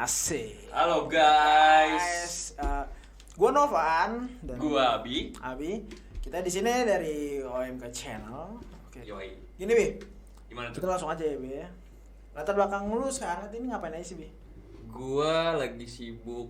Asik. Halo guys. Gua Novan dan Gua Abi. Kita di sini dari OMK Channel. Oke. Yoi. Gini, Bi. Gimana Kita tuh? langsung aja ya, Bi ya. Latar belakang lu sekarang ini ngapain aja sih, Bi? Gua lagi sibuk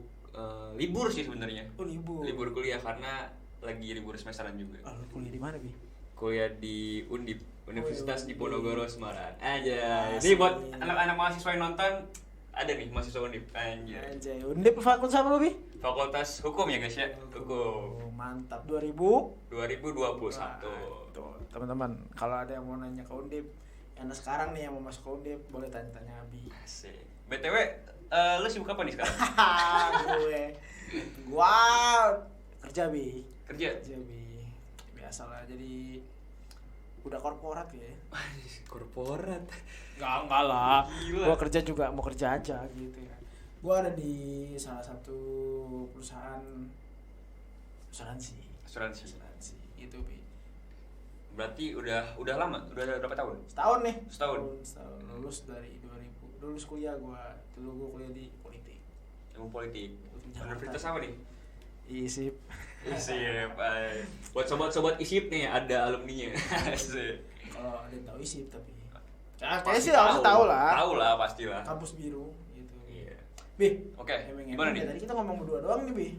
libur sih sebenarnya. Oh, libur. Libur kuliah karena lagi libur semesteran juga. Lu kuliah di mana, Bi? Kuliah di Undip, Universitas Undip. Diponegoro Semarang. Aja. Asik. Jadi buat anak-anak mahasiswa yang nonton ada nih mahasiswa Undip. Anjay. Anjay. Undip fakultas apa lu, Bi? Fakultas Hukum ya guys ya. Hukum. Oh, mantap. 2021. 2021. Tuh, teman-teman, kalau ada yang mau nanya ke Undip, yang sekarang nih yang mau masuk ke Undip, boleh tanya-tanya Abi. Asik. BTW, lu sibuk apa nih sekarang? Gua kerja, Bi. Kerja? Kerja, Bi. Biasalah, jadi udah korporat ya. Korporat. Enggak lah. Gila. Gua kerja juga mau kerja aja gitu ya. Gua ada di salah satu perusahaan asuransi gitu, Bi. Berarti udah lama? Udah berapa tahun? Setahun nih. Setahun. Lulus dari 2000. Lulus kuliah gua. Dulu gua kuliah di politik. Ilmu politik. Jakarta. Universitas apa nih? ISIP. ISIP. Buat sobat-sobat ISIP nih ada alumninya. Asik. Kalau ada yang tahu ISIP tapi. Kayaknya sih harus tahu lah. Tahu lah pastilah. Kampus biru gitu. Iya. Bi. Oke. Gimana nih? Tadi kita ngomong berdua doang nih, Bi.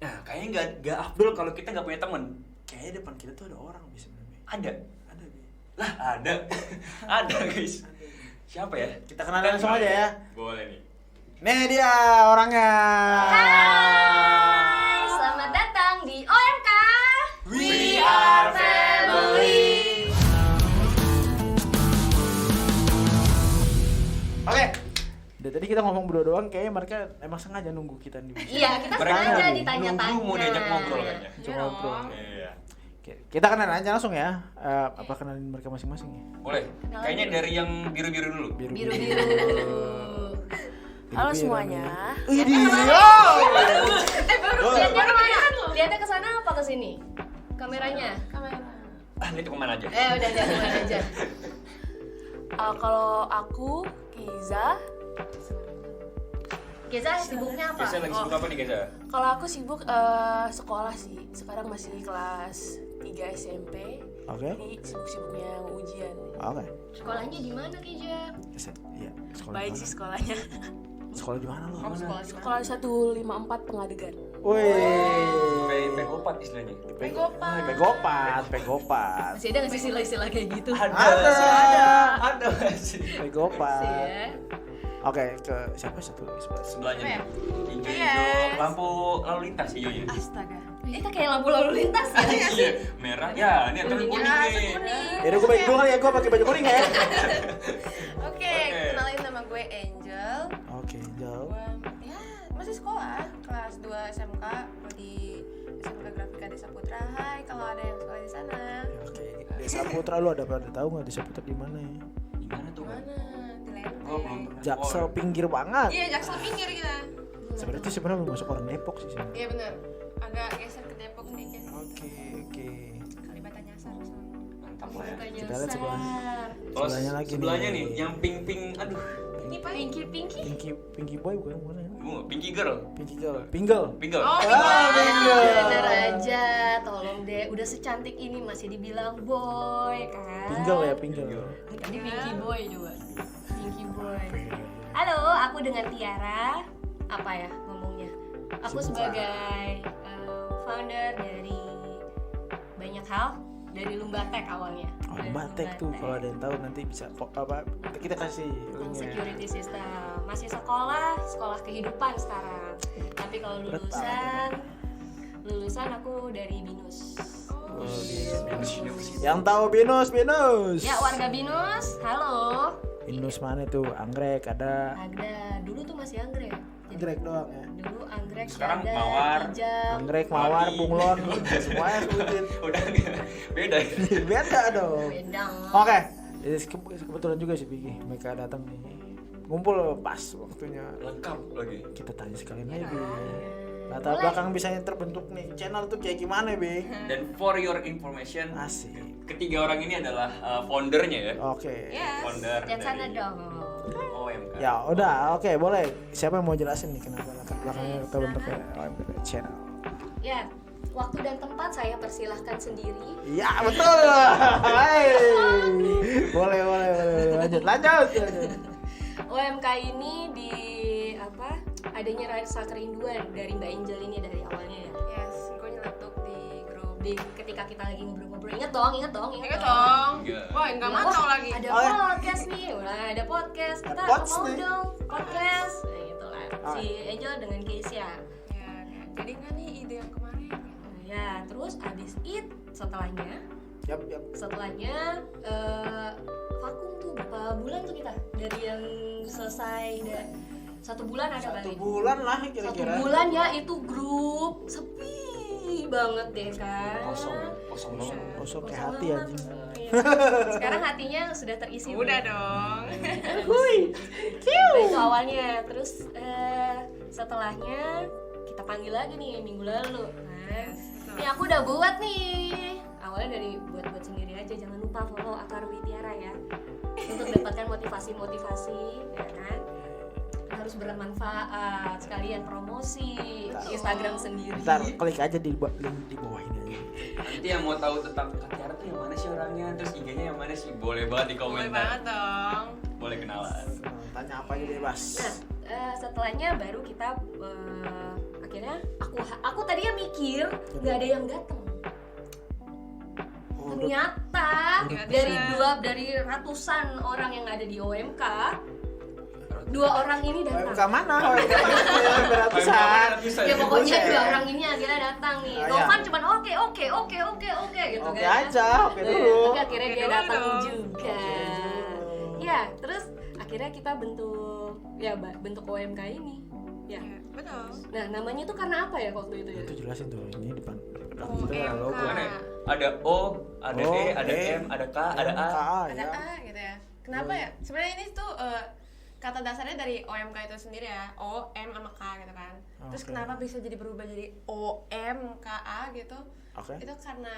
Nah, kayaknya enggak afdol kalau kita enggak punya teman. Kayaknya depan kita tuh ada orang Bi sebenarnya. Ada. Ada, Bi. Lah, ada. Ada, guys. Ada, Bi. Siapa ya? Kita kenalan langsung aja ya. Boleh nih. Nih dia orangnya. Hai, selamat datang di OMK. We are family. Oke. Dari tadi kita ngomong berdua doang, kayaknya mereka emang sengaja nunggu kita nih. Iya, kita Mereka sengaja nunggu ditanya-tanya. mau diajak ngobrol kayaknya. Cuma ngobrol. Iya. Oke, kita kenalan aja langsung ya. Apa kenalin mereka masing-masing ya? Boleh. Kayaknya dari yang biru-biru dulu. Biru-biru. Halo semuanya. Lihatnya kemana? Lihatnya ke sana apa ke sini? Kameranya? Kamera. Itu kemana aja? Udah kemana aja. Kalau aku Kiza. Geza sibuknya apa? Geza lagi sibuk apa nih Geza? Kalau aku sibuk sekolah sih. Sekarang masih kelas 3 SMP. Oke. Jadi sibuk-sibuknya ujian. Oke. Sekolahnya di mana, Geja? Iya, sekolah. Baik di sih mana? sekolahnya. Sekolah di mana lo? Sekolah 154 Pengadegan. Wih. Pegopat istilahnya. Pegopat. Masih ada nggak sih istilah-istilah kayak gitu? Ada sih. Pegopat. Masih ya. Oke, ke siapa satu lagi sebelah? Sebelahnya nih. Hijau-hijau, Yes. lampu lalu lintas hijaunya. Astaga. Itu kayak lampu lalu lintas ya? Iya, merah. Ya, ini ada kuning nih. Ya udah gue baju kali ya, gue pakai baju kuning ya. Oke, kenalin nama gue Angel. Oke, jauh. Gue ya masih sekolah kelas 2 SMK di SMK Grafika Desa Putra. Hai, kalau ada yang sekolah di sana. Oke, Desa Putra lu ada pada tahu nggak Desa Putra di mana ya? Di mana tuh? Mana? Di Lenteng. Oh, belum pernah. Jaksel pinggir banget. Iya, Jaksel pinggir kita. Sebenarnya itu sebenarnya belum masuk orang Depok sih sebenarnya. Iya benar. Agak geser ke Depok sedikit. Oke. Kalibata Nyasar kesana. Mantap lah ya. Kita lihat sebelah. Kalau Sebelahnya lagi sebelahnya nih. nih, yang pink-pink, aduh. Ini Pinky. Pinky boy bukan mana ya? Pinky girl. Pinky girl. Pingle. Pingle. Oh, Bener aja, tolong deh. Udah secantik ini masih dibilang boy kan? Pingle ya, pingle. Tadi Pinky boy juga. Pinky boy. Halo, aku dengan Tiara. Apa ya ngomongnya? Aku Sibuk sebagai founder dari banyak hal. Dari Lumbatek awalnya. Oh, Dari Batek tuh kalau ada yang tahu nanti bisa apa kita kasih Tentang linknya. security system. Masih sekolah kehidupan sekarang. Tapi kalau lulusan aku dari BINUS. Oh, yang tahu Binus. Ya warga BINUS, halo. Binus mana tuh? Anggrek ada. Ada, dulu tuh masih anggrek. Anggrek doang ya. Dulu anggrek, Sekarang ada, mawar. hijau. Anggrek, mawar, Babi. bunglon, semuanya sebutin. Udah beda ya. Beda dong. Wedang. Oke. Jadi kebetulan juga sih Bigi, mereka datang nih. Ngumpul pas waktunya. Lengkap lagi. Kita tanya sekalian aja, Bi. Latar Boleh. belakang bisanya terbentuk nih channel tuh kayak gimana, Bi? Dan for your information, Asik. ketiga orang ini adalah foundernya ya. Oke. Yes. Founder Lihat sana dari dong. OMK OMK. Ya udah, oke, boleh. Siapa yang mau jelasin nih kenapa latar belakangnya terbentuk OMK channel? Ya, waktu dan tempat saya persilahkan sendiri. Iya betul. Hai. Boleh. Lanjut. OMK ini di apa? Adanya rasa kerinduan dari Mbak Angel ini dari awalnya ya. Yes, gue nyeletuk di grup. Ketika kita lagi ngobrol-ngobrol, inget dong. Ingat dong. Iya. Wah, enggak mantau lagi. Ada Oh, ya. podcast nih, ada podcast. Kita Pods mau nih. dong podcast. Nah, gitu lah. Oh. Si Angel dengan Keisha. Ya, jadi nggak nih ide yang kemarin? Nah, ya, terus abis itu setelahnya Yap. vakum tuh berapa bulan tuh kita dari yang selesai 1 bulan ada 1 kali. bulan lah 1 kira-kira. bulan ya itu grup sepi banget deh kan. Kosong banget. Kosong kayak hati banget. anjing. Iya. Sekarang hatinya sudah terisi. Udah dong. Nah, itu awalnya. Terus setelahnya kita panggil lagi nih minggu lalu. Nah, ini aku udah buat nih. Awalnya dari buat sendiri aja. Jangan lupa follow Akarwi Tiara ya. Untuk dapatkan motivasi, ya kan? Harus bermanfaat, sekalian promosi Instagram sendiri. Ntar klik aja di link di bawah ini aja. Nanti yang mau tahu tentang Kak Tiara tuh yang mana sih orangnya, terus IG-nya yang mana sih, boleh banget di Boleh komentar. banget dong. Boleh kenalan. Tanya apa aja bebas. Nah, setelahnya baru kita akhirnya aku tadinya mikir nggak ada yang datang. Ternyata dari ratusan orang yang ada di OMK, 2 orang ini datang. OMK mana? OMK beratusan. Ya pokoknya 2 orang ini akhirnya datang nih. Ah, Novan iya. cuman oke gitu Oke kan. aja, oke dulu. Tapi akhirnya dia Oke dulu datang dong. juga. Ya, terus akhirnya kita bentuk OMK ini. Ya. Ya, betul. Nah, namanya tuh karena apa ya waktu itu ya? Itu jelasin tuh ini depan. OMK. logo. Mana ya? Ada O, ada O, E, ada E, M, ada K, ada A. Ada ya. A gitu ya. Kenapa ya? Sebenarnya ini tuh kata dasarnya dari OMK itu sendiri ya. O, M sama K gitu kan. Terus Oke. kenapa bisa jadi berubah jadi O, M, K, A gitu? Oke. Itu karena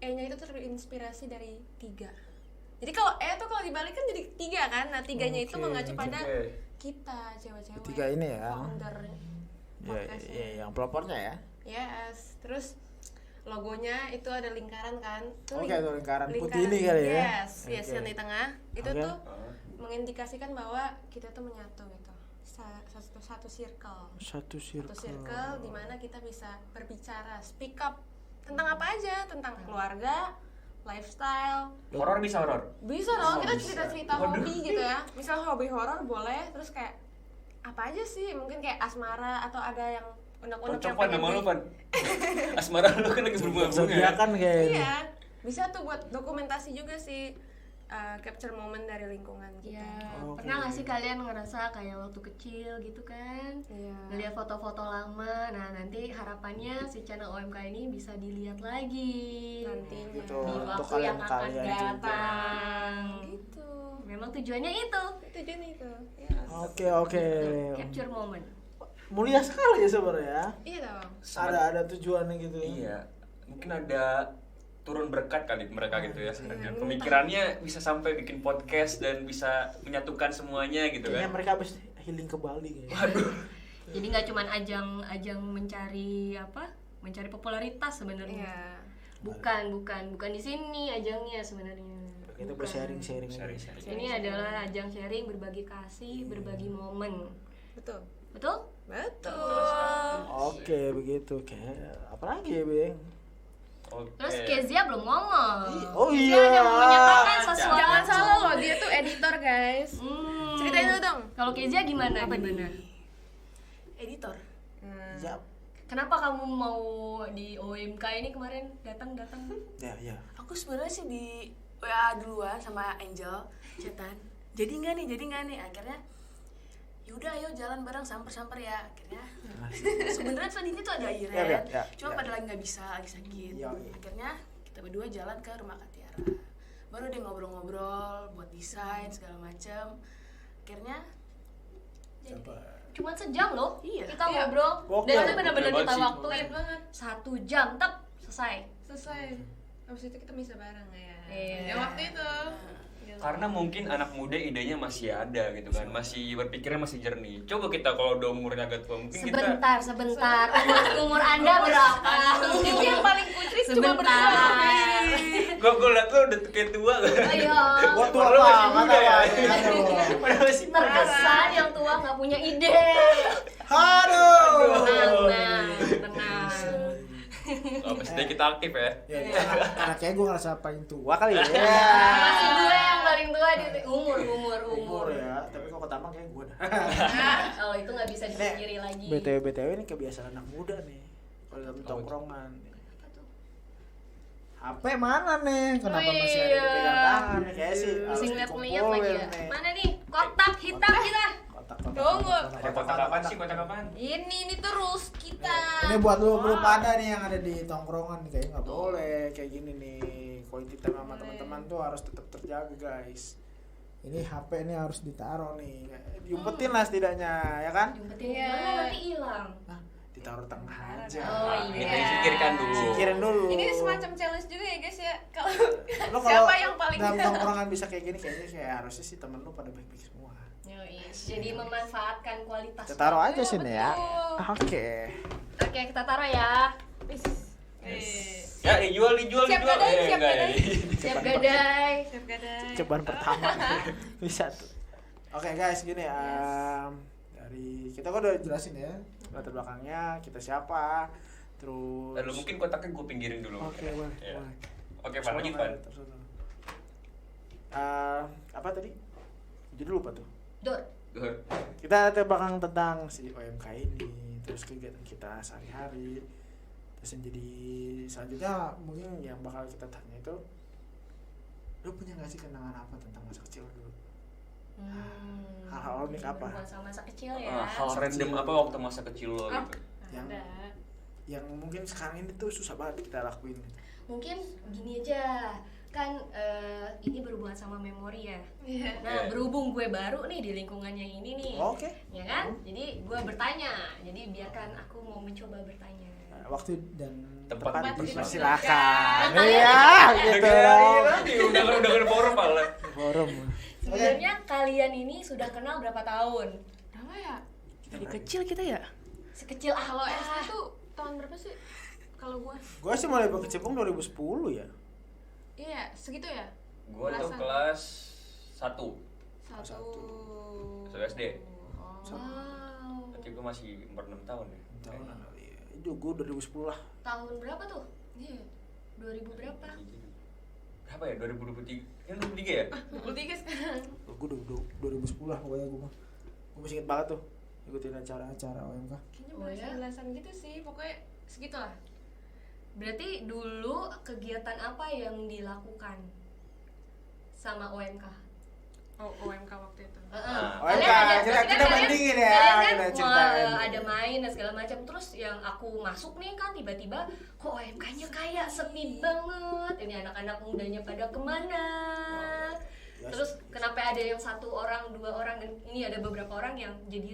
E-nya itu terinspirasi dari 3. Jadi kalau E tuh kalau dibalik kan jadi 3 kan. Nah, 3-nya itu Oke. mengacu pada Oke. kita cewek-cewek. Tiga ini ya. Founder podcastnya. Ya, yang pelopornya ya. Yes. Terus logonya itu ada lingkaran kan. Itu Oke, itu lingkaran putih ini kali ya. Yes, yes, Oke. yang di tengah. Itu Oke. tuh mengindikasikan bahwa kita tuh menyatu gitu. Satu circle. Satu Satu circle di mana kita bisa berbicara, speak up tentang apa aja, tentang keluarga, lifestyle. Horor bisa horor. Bisa dong, kita cerita-cerita hobi gitu ya. Misal hobi horor boleh, terus kayak apa aja sih? Mungkin kayak asmara atau ada yang unek-unek Cocok Pan nama lu Pan. Asmara lu kan lagi berbunga-bunga. Zodiac kan kayak ini. Iya, bisa tuh buat dokumentasi juga sih, capture momen dari lingkungan kita. Ya, Oke. pernah gak sih kalian ngerasa kayak waktu kecil gitu kan? Iya. Ngeliat foto-foto lama. Nah, nanti harapannya si channel OMK ini bisa dilihat lagi Nantinya. Betul. di Untuk waktu yang akan kalian-kalian juga. datang. Gitu. Memang tujuannya itu, Tujuannya itu. Yes. Oke. capture moment. Mulia sekali ya sebenarnya. Iya dong. Ada tujuannya gitu. Iya. Mungkin ada turun berkat kali mereka gitu ya sebenarnya. Pemikirannya bisa sampai bikin podcast dan bisa menyatukan semuanya gitu Kayaknya kan. mereka habis healing ke Bali kayaknya. Jadi nggak cuman ajang mencari mencari popularitas sebenarnya. Iya. Bukan di sini ajangnya sebenarnya. Kita Bukan. bersharing-sharing. Sharing-sharing. Ini adalah ajang sharing, berbagi kasih, berbagi momen. Betul. Betul? Betul. Oke, begitu. Kayak apa lagi ya, Beng? Oke. Terus Kezia belum ngomong. Oh Dia iya. ada mau menyatakan sesuatu. Jangan salah loh, dia tuh editor guys. Ceritain dulu dong. Kalau Kezia gimana? Editor. Ya, Kenapa kamu mau di OMK ini kemarin datang? ya. Aku sebenarnya sih di WA duluan sama Angel chatan. Jadi nggak nih. Akhirnya yaudah ayo jalan bareng samper ya. Akhirnya sebenarnya tadinya tuh ada Iren, Ya. cuma pada lagi nggak bisa, lagi sakit. Ya. Akhirnya kita berdua jalan ke rumah Kak Tiara. Baru dia ngobrol-ngobrol buat desain segala macam. Akhirnya Cuma sejam loh. Iya. Kita ngobrol. Oke. Dan itu benar-benar Oke kita banget sih. waktuin Banget. 1 jam selesai. Selesai. Habis itu kita bisa bareng ya. Iya. Ya waktu itu. Karena mungkin anak muda idenya masih ada gitu kan, masih berpikirnya masih jernih. Coba kita kalau udah umurnya agak tua, mungkin Sebentar. Umur Anda berapa? Mungkin yang paling kucris cuma Sebentar. kita. Gue liat lu udah kayak tua kan. Ayo. Gua tua Padahal masih banget muda ya. Padahal masih muda. Perasaan yang tua nggak punya ide. Aduh. Tenang. Oh, maksudnya kita aktif ya. Ya, karena kayak gue ngerasa paling tua kali ya. Masih gue yang paling tua di umur. Ya, tapi kok pertama kayak gue dah. Oh itu nggak bisa dipungkiri lagi. BTW ini kebiasaan anak muda nih. Kalau dalam tongkrongan. HP mana nih? Kenapa masih ada di pegang tangan nih? Kayak sih harus Masih ngeliat lagi dikumpulin ya. nih. Mana nih? Kotak hitam kita. Tunggu. Kotak apaan sih? Kotak apaan? Ini tuh rules kita. Ini buat lu pada nih yang ada di tongkrongan nih, kayaknya nggak boleh kayak gini nih. Quality time sama teman-teman tuh harus tetap terjaga guys. Ini HP ini harus ditaruh nih, diumpetin lah setidaknya ya kan? Jumpetin mana nanti hilang. Ditaruh tengah aja. Oh Kita iya. pikirkan dulu. Pikirin dulu. Ini semacam challenge juga ya guys ya. Kalau Lo siapa yang paling dalam tongkrongan bisa kayak gini, kayaknya kayak harusnya sih temen lu pada baik-baik semua. Jadi memanfaatkan kualitas. Kita taruh aja Iya, sini ya. betul. Oke. Oke kita taruh ya. Ya, dijual. Siap gadai, siap enggak ya. gadai. Siap gadai. Siap gadai. Cobaan pertama bisa tuh. Oke guys, gini dari kita kan udah jelasin ya latar belakangnya, kita siapa, terus. Lalu mungkin kotaknya gue pinggirin dulu. Oke, boleh. Ya. Boleh. Oke, Pan, lanjut Pan. Apa tadi? Jadi lupa tuh. Dor. Kita terbelakang tentang si OMK ini, terus kegiatan kita sehari-hari. Terus yang jadi selanjutnya mungkin yang bakal kita tanya itu, lu punya nggak sih kenangan apa tentang masa kecil dulu? Hal-hal unik apa? Masa masa kecil ya. Hal random apa waktu masa kecil lo gitu? Yang mungkin sekarang ini tuh susah banget kita lakuin. Mungkin gini aja. Kan ini berhubungan sama memori ya. Nah, Iya. berhubung gue baru nih di lingkungannya ini nih. Oke. Ya kan? Jadi gue bertanya. Jadi biarkan aku mau mencoba bertanya. Waktu dan Tempat dipersilakan. Nah, Iya, gitu. Udah forum malah. Forum. Sebenarnya kalian ini sudah kenal berapa tahun? Berapa ya? Dari kecil kita ya? Sekecil Kalau apa? SD tuh tahun berapa sih? Kalau gua. Gua sih mulai berkecimpung 2010 ya. Iya, segitu ya? Gua tuh Belasan. kelas 1. Satu. SD. Oh. Wow. Berarti gua masih umur 6 tahun ya. Tahunan kali ya. Itu gua 2010 lah. Tahun berapa tuh? Iya. 2000 berapa? Berapa ya? 2023. Kan 23 ya? 23 sekarang. Gua 2010 lah pokoknya gua mah. Gua masih inget banget tuh ikutin acara-acara OMK. Kayaknya Oh, ya? belasan gitu sih, pokoknya segitulah. Berarti dulu kegiatan apa yang dilakukan sama OMK? Oh, OMK waktu itu. OMK, kita bandingin ya, kita ceritain. Ada main dan segala macam. Terus yang aku masuk nih kan tiba-tiba kok OMK-nya kayak sepi banget. Ini anak-anak mudanya pada kemana? Terus kenapa ada yang 1 orang, 2 orang, ini ada beberapa orang yang jadi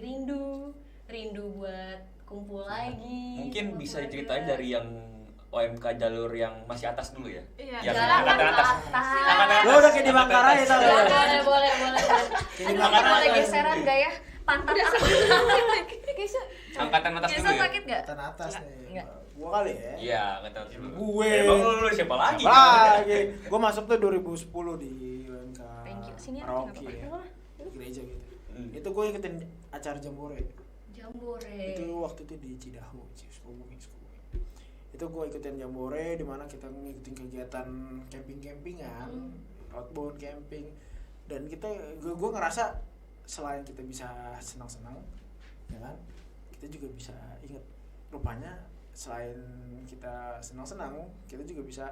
rindu buat kumpul lagi. Mungkin bisa keluarga. diceritain dari yang OMK jalur yang masih atas dulu ya? Iya. Yang Jalan angkatan ke atas. atas. Lu udah kayak di Manggarai tau ya. Boleh. Kayak di Aduh, Manggarai. boleh geseran gak ya? Pantat aku. Angkatan atas dulu Gesa ya? sakit gak? Angkatan atas nih. Enggak. Gua kali ya. Iya, angkatan atas dulu. Gue. Emang lu siapa lagi? Lagi. Gua masuk tuh 2010 di OMK. Thank you. Sini Paroki apa-apa. ya. Gereja gitu. Hmm. Itu gue ikutin acara Jambore. Jambore. Itu waktu itu di Cidahu, Sukabumi. Itu gue ikutin Jambore di mana kita ngikutin kegiatan camping-campingan, outbound camping, dan gue ngerasa selain kita bisa senang-senang, ya kan, kita juga bisa ingat rupanya selain kita senang-senang, kita juga bisa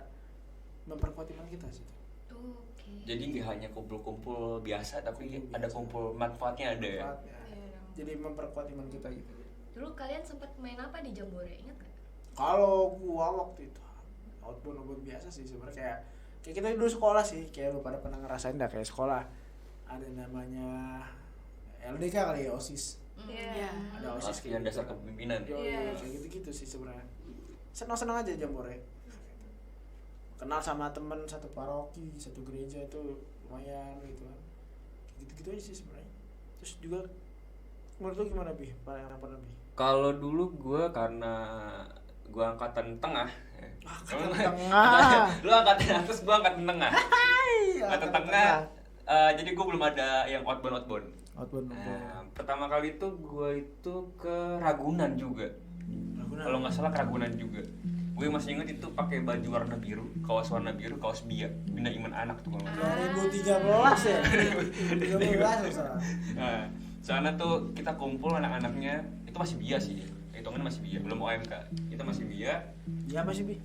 memperkuat iman kita sih. Oke. Jadi nggak hanya kumpul-kumpul biasa, tapi Kumpul ada biasa. kumpul manfaatnya ada ya? Manfaatnya. Jadi memperkuat iman kita gitu. Dulu kalian sempat main apa di Jambore? Ingat gak? Kalau gua waktu itu outbound biasa sih sebenarnya kayak kita dulu sekolah sih, kayak lu pada pernah ngerasain dah kayak sekolah ada namanya LDK kali ya, OSIS. Iya. Ada OSIS Latihan dasar kepemimpinan. Kayak gitu-gitu sih sebenarnya. Senang-senang aja Jambore. Kenal sama temen satu paroki, satu gereja itu lumayan gitu kan. Gitu-gitu aja sih sebenarnya. Terus juga menurut lu gimana Bi? Yang pernah Bi? Kalau dulu gue karena gue angkatan tengah. Angkatan tengah. Lu angkatan atas, gue angkatan tengah. Angkatan tengah. Jadi gue belum ada yang outbound. Nah, pertama kali itu gue itu ke Ragunan juga. Kalau nggak salah ke Ragunan juga. Gue masih inget itu pakai baju warna biru, kaos warna biru, kaos BIA, Bina Iman Anak tuh kalau nggak salah. 2013 ya. 2013 salah. Nah, sana tuh kita kumpul anak-anaknya, itu masih BIA sih. Hitungannya masih BIA, belum OMK. Kita masih BIA. Ya masih Bi.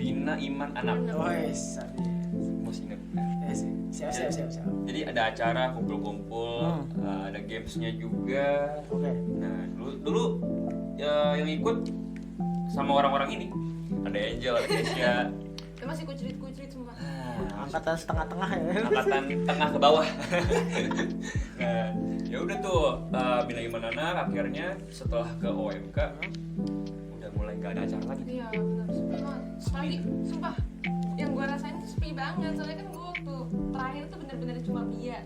Bina Iman Anak. Oh, yes. Masih inget. Siap. Jadi ada acara kumpul-kumpul, ada gamesnya juga. Oke. Nah dulu yang ikut sama orang-orang ini ada Angel, ada Kesia. Itu masih kucrit sumpah. Angkatan setengah-tengah ya. Angkatan tengah ke bawah. Nah ya udah tuh Bina Iman Anak akhirnya setelah ke OMK udah mulai gak ada acara lagi. Iya benar, sepi banget. Apalagi sumpah yang gue rasain tuh sepi banget, soalnya kan gue waktu terakhir tuh bener-bener cuma BIA.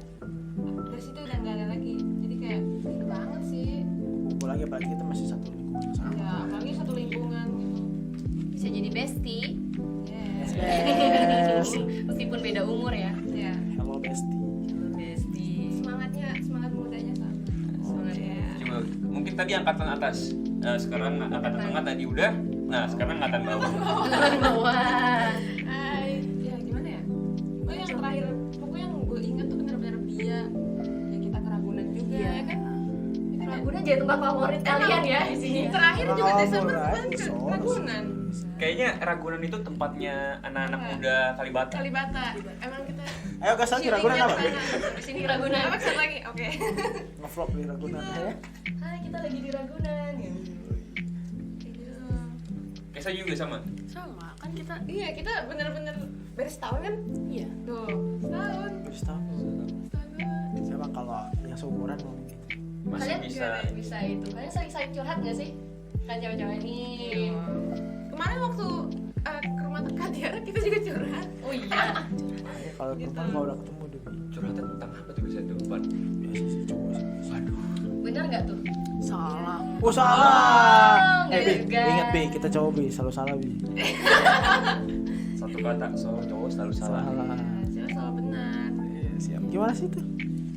Dari situ udah nggak ada lagi, jadi kayak sepi banget sih. Kumpul lagi apalagi kita masih satu lingkungan sama. Ya apalagi satu lingkungan gitu. Bisa jadi bestie. Yes. Meskipun beda umur ya. Ya Hello bestie. Bestie. semangat mudanya sama. Semangatnya. Coba mungkin tadi angkatan atas, sekarang angkatan tengah tadi udah. Nah sekarang angkatan bawah. Bawah. Ya gimana ya? Oh yang terakhir, pokoknya yang gue ingat tuh bener-bener BIA. Ya kita ke Ragunan juga Iya. ya kan? Ragunan jadi tempat favorit kalian ya di sini. Terakhir juga Ragunan, Desember kan ke Solo. Ragunan. Kayaknya Ragunan itu tempatnya anak-anak muda Kalibata. Kalibata. Emang kita Ayo kasih lagi Ragunan apa? Di sini Ragunan. Apa satu lagi? Oke. Ngevlog di Ragunan ya. Hai, kita lagi di Ragunan. Kesa juga sama. Sama kan kita. Iya, kita bener-bener beres tahun kan? Iya. Tuh, setahun. Terus tahu. Setahun banget. Siapa kalau yang seumuran ngomong gitu. Masih Kalian bisa. itu. Kalian saling curhat nggak sih? Kan cewek-cewek nih. Kemarin waktu ke rumah Kak Tiara kita juga curhat. Oh iya. Ya, kalau perempuan kalau udah ketemu udah Curhatnya tentang apa tuh bisa depan? biasa sih cowok sih. Waduh. Bener nggak tuh? Salah. Oh salah. Oh, Bi, gagal. ingat Bi, kita cowok Bi, selalu salah Bi. Satu kata soal cowok selalu salah. Saya selalu benar. Iya, siap. Gimana sih itu?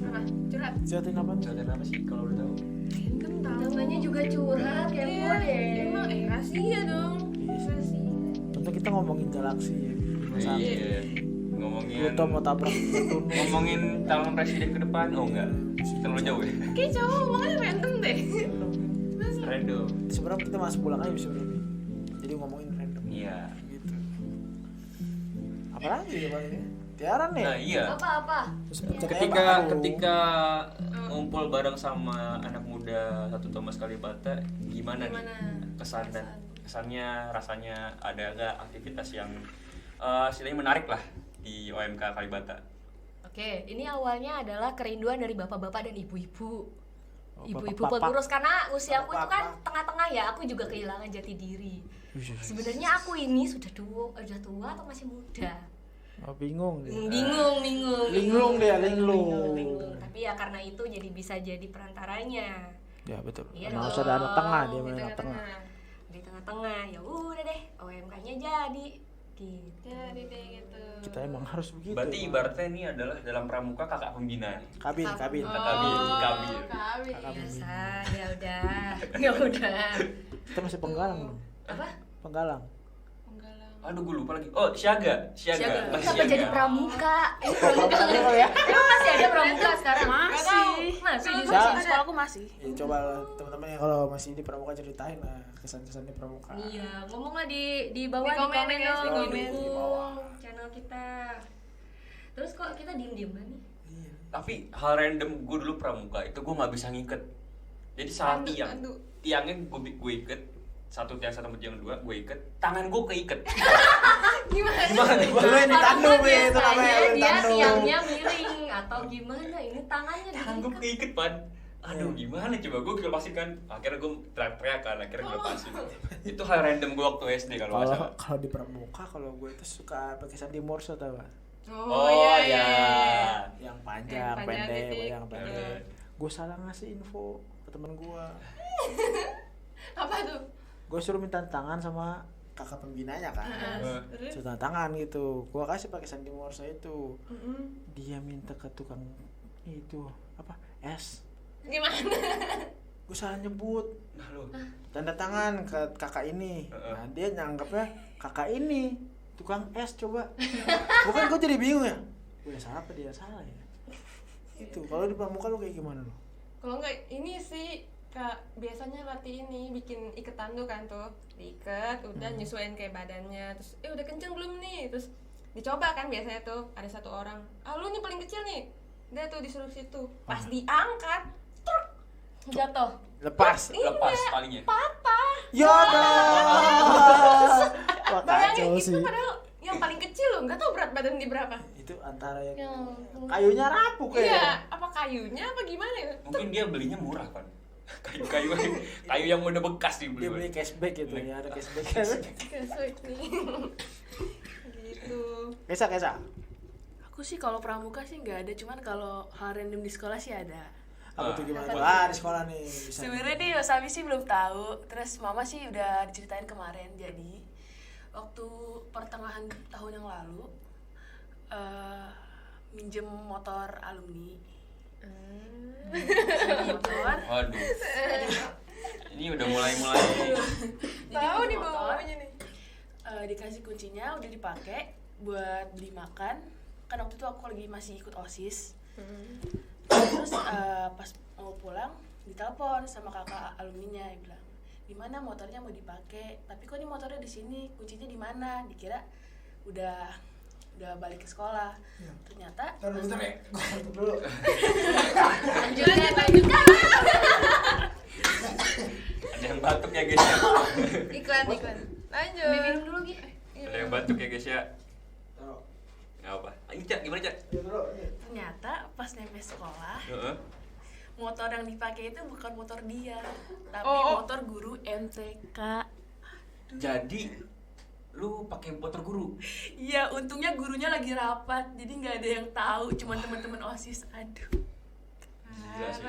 Apa? Curhat. Curhatin apa? Curhatin apa sih kalau udah tahu? Random tahu. Namanya juga curhat ya Iya, emang rahasia dong. Iya sih. Rahasia. Tentu kita ngomongin galaksi ya Bi. Masa Iya. Ngomongin Pluto mau tabrak Neptunus. ngomongin calon presiden ke depan. Oh enggak. Terlalu jauh ya. Kayak cowok ngomongnya random deh. Random. Sebenarnya kita masuk pulang aja sebenarnya Bi. Jadi ngomongin random. Iya. Gitu. Apalagi ya Pak? Tiara nih. Nah, iya. Apa? Terus Ketika ngumpul bareng sama anak muda Satu Thomas Kalibata, gimana nih kesannya, rasanya ada nggak aktivitas yang istilahnya menarik lah di OMK Kalibata? Oke, ini awalnya adalah kerinduan dari bapak-bapak dan ibu-ibu. Oh, Ibu-ibu bapak-bapak. pengurus karena usiaku itu kan Bapak-bapak. tengah-tengah ya, aku juga kehilangan jati diri. Sebenarnya aku ini sudah tua atau masih muda? Oh, bingung dia. Bingung. Linglung dia, linglung. Bingung. Tapi ya karena itu jadi bisa jadi perantaranya. Ya betul. Iya Emang dong. harus ada anak tengah dia Di main anak tengah. tengah-tengah. Di tengah-tengah ya udah deh, OMK-nya jadi gitu. Jadi kayak gitu. Kita emang harus begitu. Berarti ibaratnya ini adalah dalam pramuka kakak pembina nih. kabin. Kabin. Kabin. Biasa, ya udah. Kita masih penggalang dong. Apa? Penggalang. Aduh gue lupa lagi. Oh siaga. Siaga. Masih Kenapa jadi siaga. pramuka? Pramuka ya? Emang masih ada pramuka sekarang? Masih. Masih di Siapa? sini. Sekolah aku masih. Ya, coba teman-teman yang kalau masih di pramuka ceritain lah kesan-kesan di pramuka. Iya, ngomonglah di bawah Di komen, di guys, di dong, komen. dukung channel kita. Terus kok kita diem-diem nih? Iya. Tapi hal random gue dulu pramuka itu gue nggak bisa ngiket. Jadi salah tiangnya gue iket, satu tiang dua gue iket, tangan gue keiket. Gimana? Lu yang ditandu Bi, itu namanya Biasanya lu yang dia ditandu. tiangnya miring atau gimana? Ini tangannya Tangan gue diikat. keiket pan. Aduh gimana coba gue lepasin kan. Akhirnya gue teriak-teriak kan, akhirnya gue lepasin. Itu hal random gue waktu SD kalau nggak salah. Kalau di pramuka kalau gue itu suka pakai sandi morse tau gak? Oh, iya. Yang panjang, Yang panjang, pendek, titik. yang pendek. Gue salah ngasih info ke temen gue. Apa tuh? Gue suruh minta tangan sama kakak pembinanya kan. Terus? Suruh tanda tangan gitu. Gue kasih pakai sandi morse itu. Dia minta ke tukang itu apa? Es. Gimana? Gue salah nyebut. Nah lu. Tanda tangan ke kakak ini. Nah, dia nyanggapnya kakak ini tukang es coba. Bukan gue jadi bingung ya. Gue salah apa dia salah ya? Itu. Kalau di pramuka lu kayak gimana lu? Kalau enggak ini sih Kak, biasanya latih ini bikin iketan tuh kan tuh. Diikat, udah nyesuaiin kayak badannya. Terus udah kenceng belum nih? Terus dicoba kan biasanya tuh ada satu orang. Ah lu nih paling kecil nih. Udah tuh disuruh situ. Pas diangkat, truk, Jatuh. Lepas. Lepas talinya. patah. Yoda. Wah Bayangin kacau itu sih. padahal yang paling kecil loh, nggak tahu berat badan di berapa. Itu antara yang Ya, kayunya rapuh Iya, kayak. apa kayunya apa gimana ya? Mungkin dia belinya murah kan. Kayu yang udah bekas dibeli. Dia beli cashback gitu ya, ada cashback. Kesuit nih. Gitu. Kesa. Aku sih kalau pramuka sih nggak ada, cuman kalau hal random di sekolah sih ada. Apa tuh gimana? Apa tuh? Ah, di sekolah nih bisa. Sebenarnya nih Mas Abi sih belum tahu. Terus Mama sih udah diceritain kemarin. Jadi waktu pertengahan tahun yang lalu minjem motor alumni. Motor. Waduh. Ini udah mulai. Jadi Tahu nih motor, bawahnya nih. dikasih kuncinya udah dipakai buat beli makan. Kan waktu itu aku lagi masih ikut OSIS. Terus pas mau pulang ditelepon sama kakak alumninya, yang bilang, "Di mana motornya mau dipakai? Tapi kok ini motornya di sini, kuncinya di mana?" Dikira udah balik ke sekolah. Ternyata Bentar ya, gue tutup dulu. Lanjutkan. Ada yang batuk ya guys ya. Iklan. Lanjut. minum dulu Gi. Ada yang batuk ya guys ya. Taruh. Nggak apa. Ini Cak, gimana Cak? Ini dulu, ini. ternyata pas nyampe sekolah, Heeh. motor yang dipakai itu bukan motor dia, tapi Oh. motor guru MTK. Jadi lu pakai motor guru. Iya, untungnya gurunya lagi rapat, jadi nggak ada yang tahu, cuma teman-teman OSIS. Aduh. Gila sih.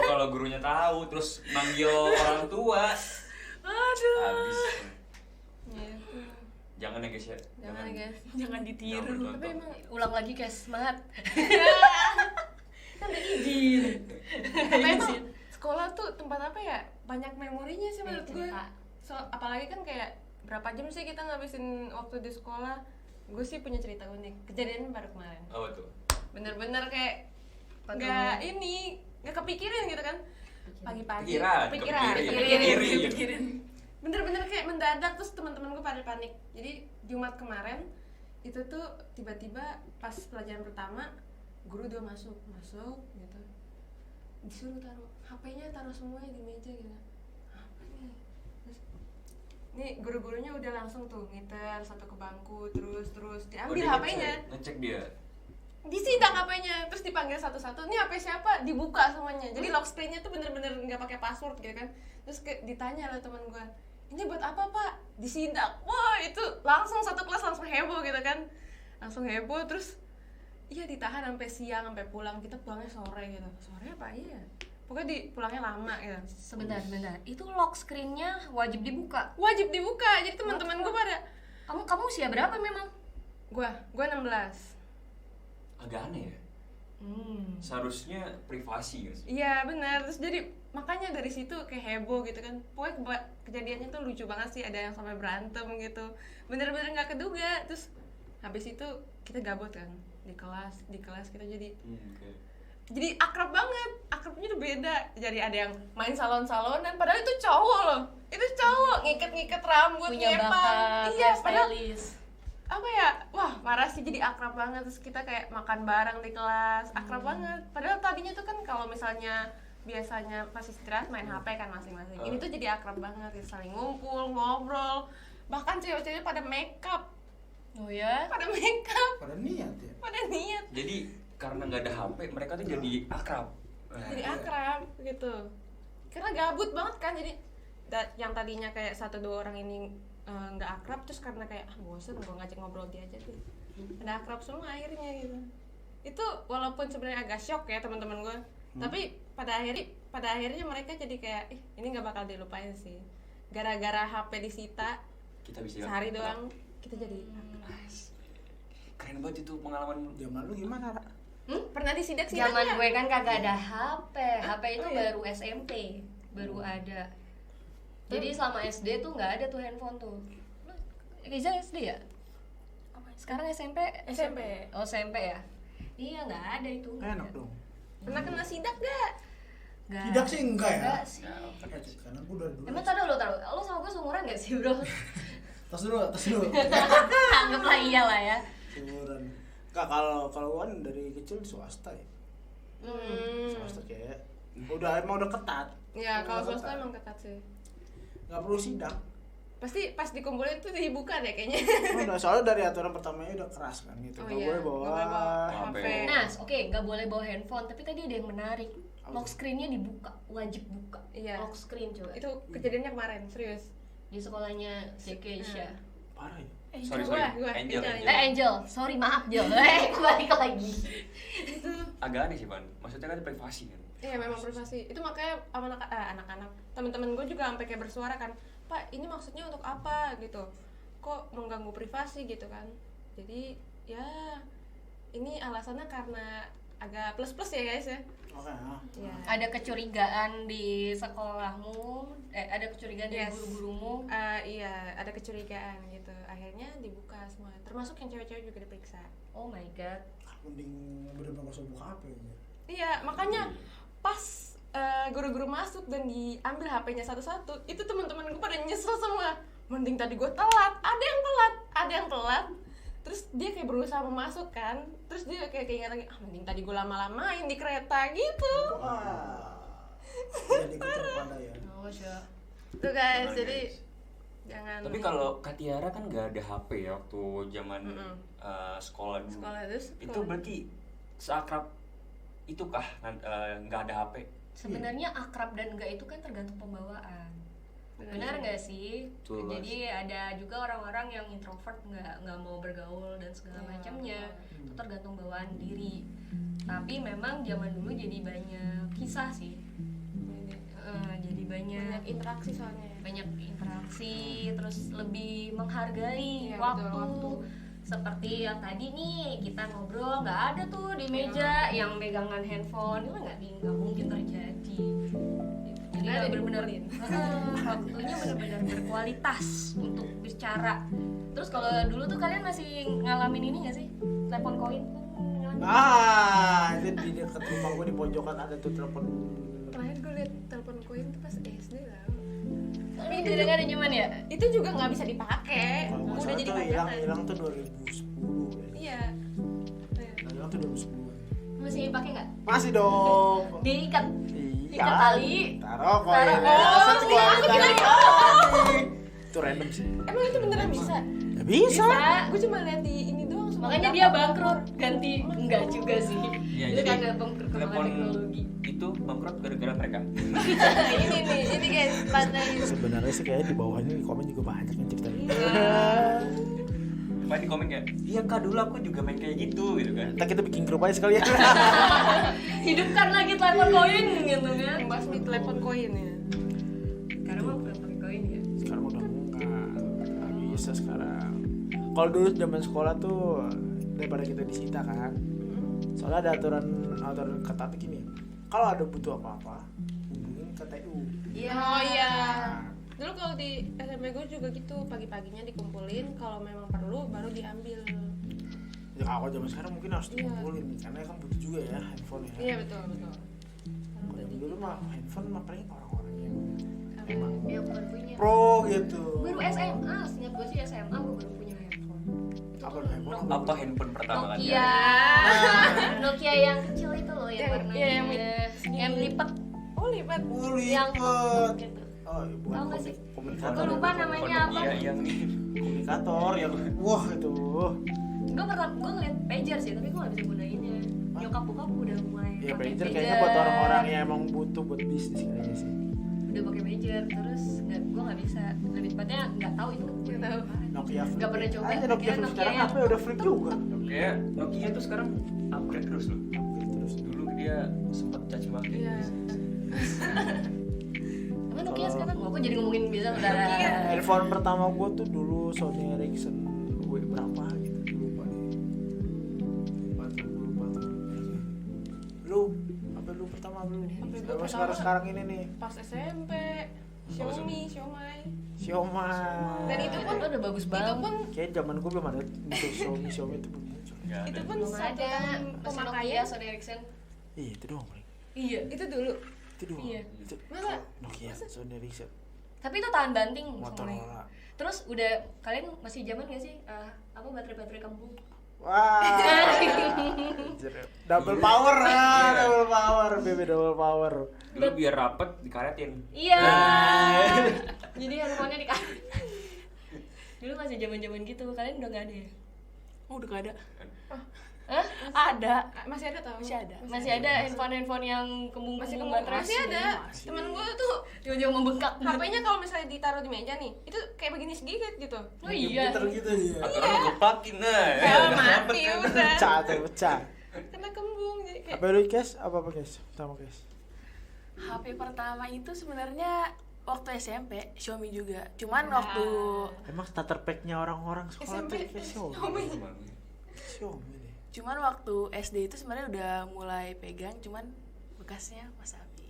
Kalau gurunya tahu terus manggil orang tua, Aduh. habis. Gitu. Jangan ya guys ya. Jangan ya guys. Jangan ditiru. Jangan bertonton. Tapi emang Ulang lagi guys, semangat. kan udah izin. Tapi emang sekolah tuh tempat apa ya? Banyak memorinya sih menurut gue. Cerita. Apalagi kan kayak berapa jam sih kita ngabisin waktu di sekolah. Gue sih punya cerita unik. Kejadiannya baru kemarin. Apa tuh? Bener-bener kayak Apa nggak tuh? nggak kepikiran gitu kan. Pagi-pagi Kepikiran. Pikirin. Bener-bener kayak mendadak, terus teman-teman gue pada panik. Jadi Jumat kemarin itu tuh tiba-tiba pas pelajaran pertama guru udah masuk gitu, disuruh taruh HP-nya, taruh semuanya di meja gitu. Apa nih? Terus nih guru-gurunya udah langsung tuh ngiter satu ke bangku, terus diambil dia HP-nya, ngecek dia. disidang HP-nya, terus dipanggil satu-satu, ini HP siapa, dibuka semuanya. Jadi lock screen-nya tuh bener-bener nggak pakai password gitu kan. Terus ditanya lah teman gue, ini buat apa pak? Disidang. Wah itu langsung satu kelas langsung heboh gitu kan, langsung heboh. Terus iya ditahan sampai siang, sampai pulang. Kita pulangnya sore gitu. Sore apa iya? Pokoknya pulangnya lama gitu. Sebentar. Itu lock screen-nya wajib dibuka. Wajib dibuka. Jadi teman-teman gue pada, Kamu usia berapa memang? gue 16. Agak aneh ya. Seharusnya privasi guys. Iya benar. Terus jadi makanya dari situ kayak heboh gitu kan. Pokoknya kejadiannya tuh lucu banget sih, ada yang sampai berantem gitu. Bener-bener nggak keduga. Terus habis itu kita gabut kan di kelas kita jadi Okay. jadi akrab banget. Akrabnya tuh beda. Jadi ada yang main salon-salonan, padahal itu cowok loh. Itu cowok ngiket-ngiket rambut, Punya nyepang. bakat, Iya, padahal stylist. apa ya, wah parah sih, jadi akrab banget. Terus kita kayak makan bareng di kelas, akrab banget. Padahal tadinya tuh kan kalau misalnya biasanya pas istirahat main HP kan masing-masing. Ini tuh jadi akrab banget, saling ngumpul, ngobrol. Bahkan cewek-cewek pada make up. Oh ya? Pada make up, Pada niat ya. pada niat. Jadi karena nggak ada HP, mereka tuh jadi akrab. Jadi akrab gitu. Karena gabut banget kan, jadi yang tadinya kayak 1-2 orang ini nggak akrab, terus karena kayak bosen gue ngajak ngobrol dia aja tuh. pada akrab semua akhirnya gitu. Itu walaupun sebenarnya agak shock ya teman-teman gue, tapi pada akhirnya mereka jadi kayak ini nggak bakal dilupain sih. Gara-gara HP disita Kita bisa sehari doang kita jadi keren banget itu pengalaman. Zaman lu gimana, Ra? pernah disidak sih Zaman gue kan kagak ada HP. HP itu baru SMP, baru ada. Jadi selama SD tuh nggak ada tuh handphone tuh. Riza SD ya? Sekarang SMP? SMP. Oh SMP ya? Iya nggak ada itu. Enak dong. Pernah kena sidak gak? Nggak. Tidak sih enggak ya. Nggak sih. Karena gue udah dulu. Emang taruh lu sama gue seumuran gak sih bro? Tas dulu. Anggaplah iya lah ya. Seumuran. Enggak, kalau gue kan dari kecil di swasta ya. Swasta kayak emang udah ketat. Ya kalau Udah swasta ketat. emang ketat sih. Nggak perlu sidang. Pasti pas dikumpulin tuh dibuka deh kayaknya. Udah, soalnya dari aturan pertamanya udah keras kan gitu. Nggak boleh bawa nggak boleh bawa HP. HP. Nah, oke, nggak boleh bawa handphone, tapi tadi ada yang menarik. Lock screen-nya dibuka, wajib buka. Iya. Lock screen coba. Itu kejadiannya kemarin, serius. Di sekolahnya Zekesha. Parah ya. Sorry. Gua, Angel. Angel, sorry maaf Jo. Balik lagi. Agak aneh sih, Ban. Maksudnya kan privasi kan. Iya memang privasi. Itu makanya sama anak-anak, teman-teman gue juga sampai kayak bersuara kan, Pak ini maksudnya untuk apa gitu? Kok mengganggu privasi gitu kan? Jadi ya ini alasannya karena agak plus ya guys ya. Oke. Ya. Ada kecurigaan di sekolahmu, ada kecurigaan dari Yes. guru-gurumu. Iya ada kecurigaan gitu. Akhirnya dibuka semua. Termasuk yang cewek-cewek juga diperiksa. Oh my god. Mending bener-bener gak usah buka HP ya. Iya makanya pas guru-guru masuk dan diambil HP-nya satu-satu, itu teman-teman gue pada nyesel semua. Mending tadi gue telat, ada yang telat. Terus dia kayak berusaha memasuk kan, terus dia kayak keinget lagi, mending tadi gue lama-lamain di kereta gitu. Wah. Jadi ikut pada ya. Oh sure. Tuh guys, Jangan, jadi guys. jangan. Tapi kalau Katiara kan nggak ada HP ya waktu zaman sekolah dulu. sekolah terus Itu berarti seakrab itukah nggak ada HP? Sebenarnya akrab dan enggak itu kan tergantung pembawaan. Benar nggak sih? Betul, Jadi ada juga orang-orang yang introvert nggak mau bergaul dan segala macamnya. Itu tergantung bawaan diri. Tapi memang zaman dulu jadi banyak kisah sih. Jadi banyak interaksi soalnya. banyak interaksi, terus lebih menghargai Iya, waktu. betul, waktu. Seperti yang tadi nih kita ngobrol, nggak ada tuh di meja yang megangan handphone, itu nggak mungkin terjadi. Jadi Ada ya benar-benar waktunya benar-benar berkualitas untuk bicara. Terus kalau dulu tuh kalian masih ngalamin ini nggak sih, telepon koin? Itu di dekat rumah gue di pojokan ada tuh telepon. Terakhir gue liat telepon koin tuh pas SD lah. Ini tidak ada nyaman ya? Itu juga nggak bisa dipakai. Kalau nggak Udah salah jadi tuh pajangan. hilang tuh 2010 ya. Iya. Hilang tuh 2010. Masih pakai nggak? Masih dong. Diikat. Iya. Ikat tali. Taruh koin. Taruh. Aku kira Itu random sih. Emang itu beneran bisa? Ya bisa. Gue cuma lihat di ini doang. Makanya dia bangkrut, ganti enggak juga sih. Iya, Itu jadi karena perkembangan telepon teknologi. itu bangkrut gara-gara mereka. ini guys, pandai. Sebenarnya sih kayak di bawahnya di komen juga banyak yang cerita. Main di komen kayak, iya kak dulu aku juga main kayak gitu kan. Ntar kita bikin grup aja sekalian. Hidupkan lagi telepon koin gitu kan. Yang bahas di telepon koin ya. Karena mah bukan pakai koin ya. Sekarang udah nggak bisa sekarang. Kalau dulu zaman sekolah tuh daripada kita disita kan. Soalnya ada aturan ketat gini. Kalau ada butuh apa-apa, hubungin ke TU. Iya. Oh iya. Dulu kalau di SMP gue juga gitu, pagi-paginya dikumpulin, kalau memang perlu baru diambil. Ya kalau zaman sekarang mungkin harus Iya. dikumpulin karena kan butuh juga ya handphone ya. Iya betul. Kalau zaman dulu mah handphone mah paling orang-orang yang emang Yang baru punya. pro gitu. Baru SMA, seingat gue sih SMA gue baru punya handphone. Itu Apa tuh handphone? Apa handphone pertama kali? Nokia. Nokia yang kecil itu loh yang Yang- warnanya iya, yang lipat. Oh lipat. Yang Lipet. gitu. Oh, bukan Tahu nggak sih? komunikator. Aku lupa namanya apa. Iya yang Komunikator yang wah itu. Gue ngeliat pager sih, tapi gue gak bisa gunainnya. Nyokap bokap udah mulai Ya pakai pager kayaknya buat orang-orang yang emang butuh buat bisnis kayaknya sih. Udah pakai pager pager, terus gue nggak bisa, lebih tepatnya nggak tahu itu Nggak tahu. Nokia flip. Nggak pernah coba. Aja Nokia Akhirnya flip sekarang Nokia HP udah flip juga. Nokia tuh sekarang upgrade terus loh. Terus Dulu dia sempat caci maki. Iya. Emang Nokia sekarang aku jadi ngomongin biasa udah. handphone pertama gua tuh dulu Sony Ericsson W berapa gitu, lupa deh. Lupa tuh. Lu apa lu pertama lu? HP gua Sama pertama sekarang ini nih. Pas SMP Xiaomi. Xiaomi. Dan itu pun udah bagus itu banget. pun Kayak zaman gua belum ada muncul Xiaomi itu belum muncul. Nggak itu ada. pun Belum satu ada. tahun Masih Nokia, pemakaian. Sony Ericsson. Iya itu doang paling. Iya. Itu dulu. Itu doang. Iya. Itu Masa? Nokia, Sony Ericsson, Tapi itu tahan banting semuanya. Motorola. Terus udah kalian masih zaman gak sih apa baterai kampung? Wah. Double power double power, baby double power. Dulu biar rapet dikaretin. Iya. Jadi handphonenya dikasih. Dulu masih zaman gitu. Kalian udah nggak ada ya? Oh, udah gak ada. Hah? Ada. Masih ada tau? Masih ada. Masih ada handphone yang kembung Masih baterai? masih ada. Masih. Temen gue tuh Tiba-tiba membengkak. HP-nya kalau misalnya ditaruh di meja nih, itu kayak begini segigit gitu. Oh iya. Gitar gitu dia. Atau lu gepakin nah. Ya mati udah. Pecah tuh, pecah. Kena kembung jadi kayak Apa lu guys? Apa guys? Pertama guys. HP pertama itu sebenarnya waktu SMP Xiaomi juga. Cuman waktu Emang starter pack-nya orang-orang sekolah tuh SMP kayak Xiaomi. Xiaomi deh. cuman waktu SD itu sebenarnya udah mulai pegang, cuman bekasnya Mas Abi.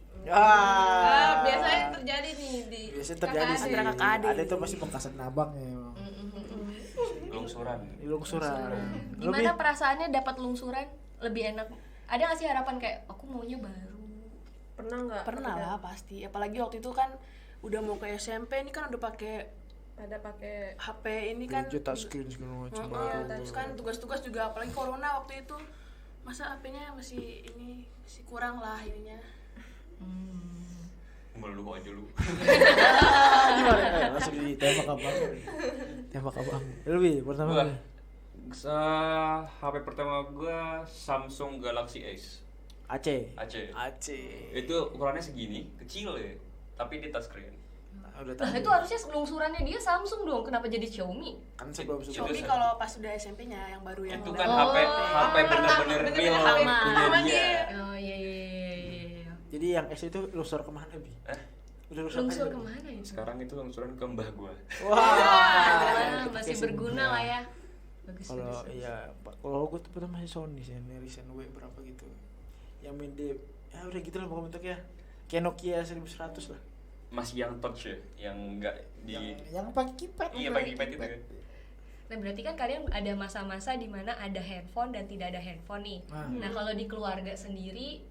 biasanya terjadi nih di Biasanya terjadi kakak sih. adik. Antara kakak adik. Ada itu pasti bekasan abang ya emang. Lungsuran. Di lungsuran. Gimana perasaannya dapat lungsuran? Lebih enak. Ada nggak sih harapan kayak aku maunya baru? Pernah nggak? Pernah lah pasti. Apalagi waktu itu kan udah mau ke SMP, ini kan udah pakai Pada pakai HP ini kan. Gadget touchscreen segala macam. Iya, terus kan tugas-tugas juga, apalagi corona waktu itu. Masa HP-nya masih kurang lah ininya. Melulu aja lu. Gimana? Langsung ditembak abang. Tembak abang. Lebih pertama. Gua lu. HP pertama gua Samsung Galaxy Ace. Aceh. Aceh. Aceh. Itu ukurannya segini, kecil ya. Tapi di touchscreen. Udah Nah tahu. itu harusnya lungsurannya dia Samsung dong. Kenapa jadi Xiaomi? Kan sebelum Xiaomi Itu kalau pas udah SMP-nya yang baru yang Itu udah- kan Oh. HP bener-bener real sama. punya Sama dia. dia. Oh iya iya. Jadi yang S itu lungsur kemana Bi? Udah Lungsur aja. kemana itu? Sekarang itu lungsuran ke mbah gua. Wah. Ah, masih Casing. berguna lah ya. Bagus. Kalau bagus. iya, kalau gue tuh pertama masih Sony sih, Ericsson W berapa gitu. Yang main di ya udah gitu lah pokoknya bentuknya. Kayak Nokia 1100 lah. Masih yang touch ya, yang enggak di Yang pakai keypad. iya pakai iPad itu kan. Nah berarti kan kalian ada masa-masa di mana ada handphone dan tidak ada handphone nih. Nah kalau di keluarga sendiri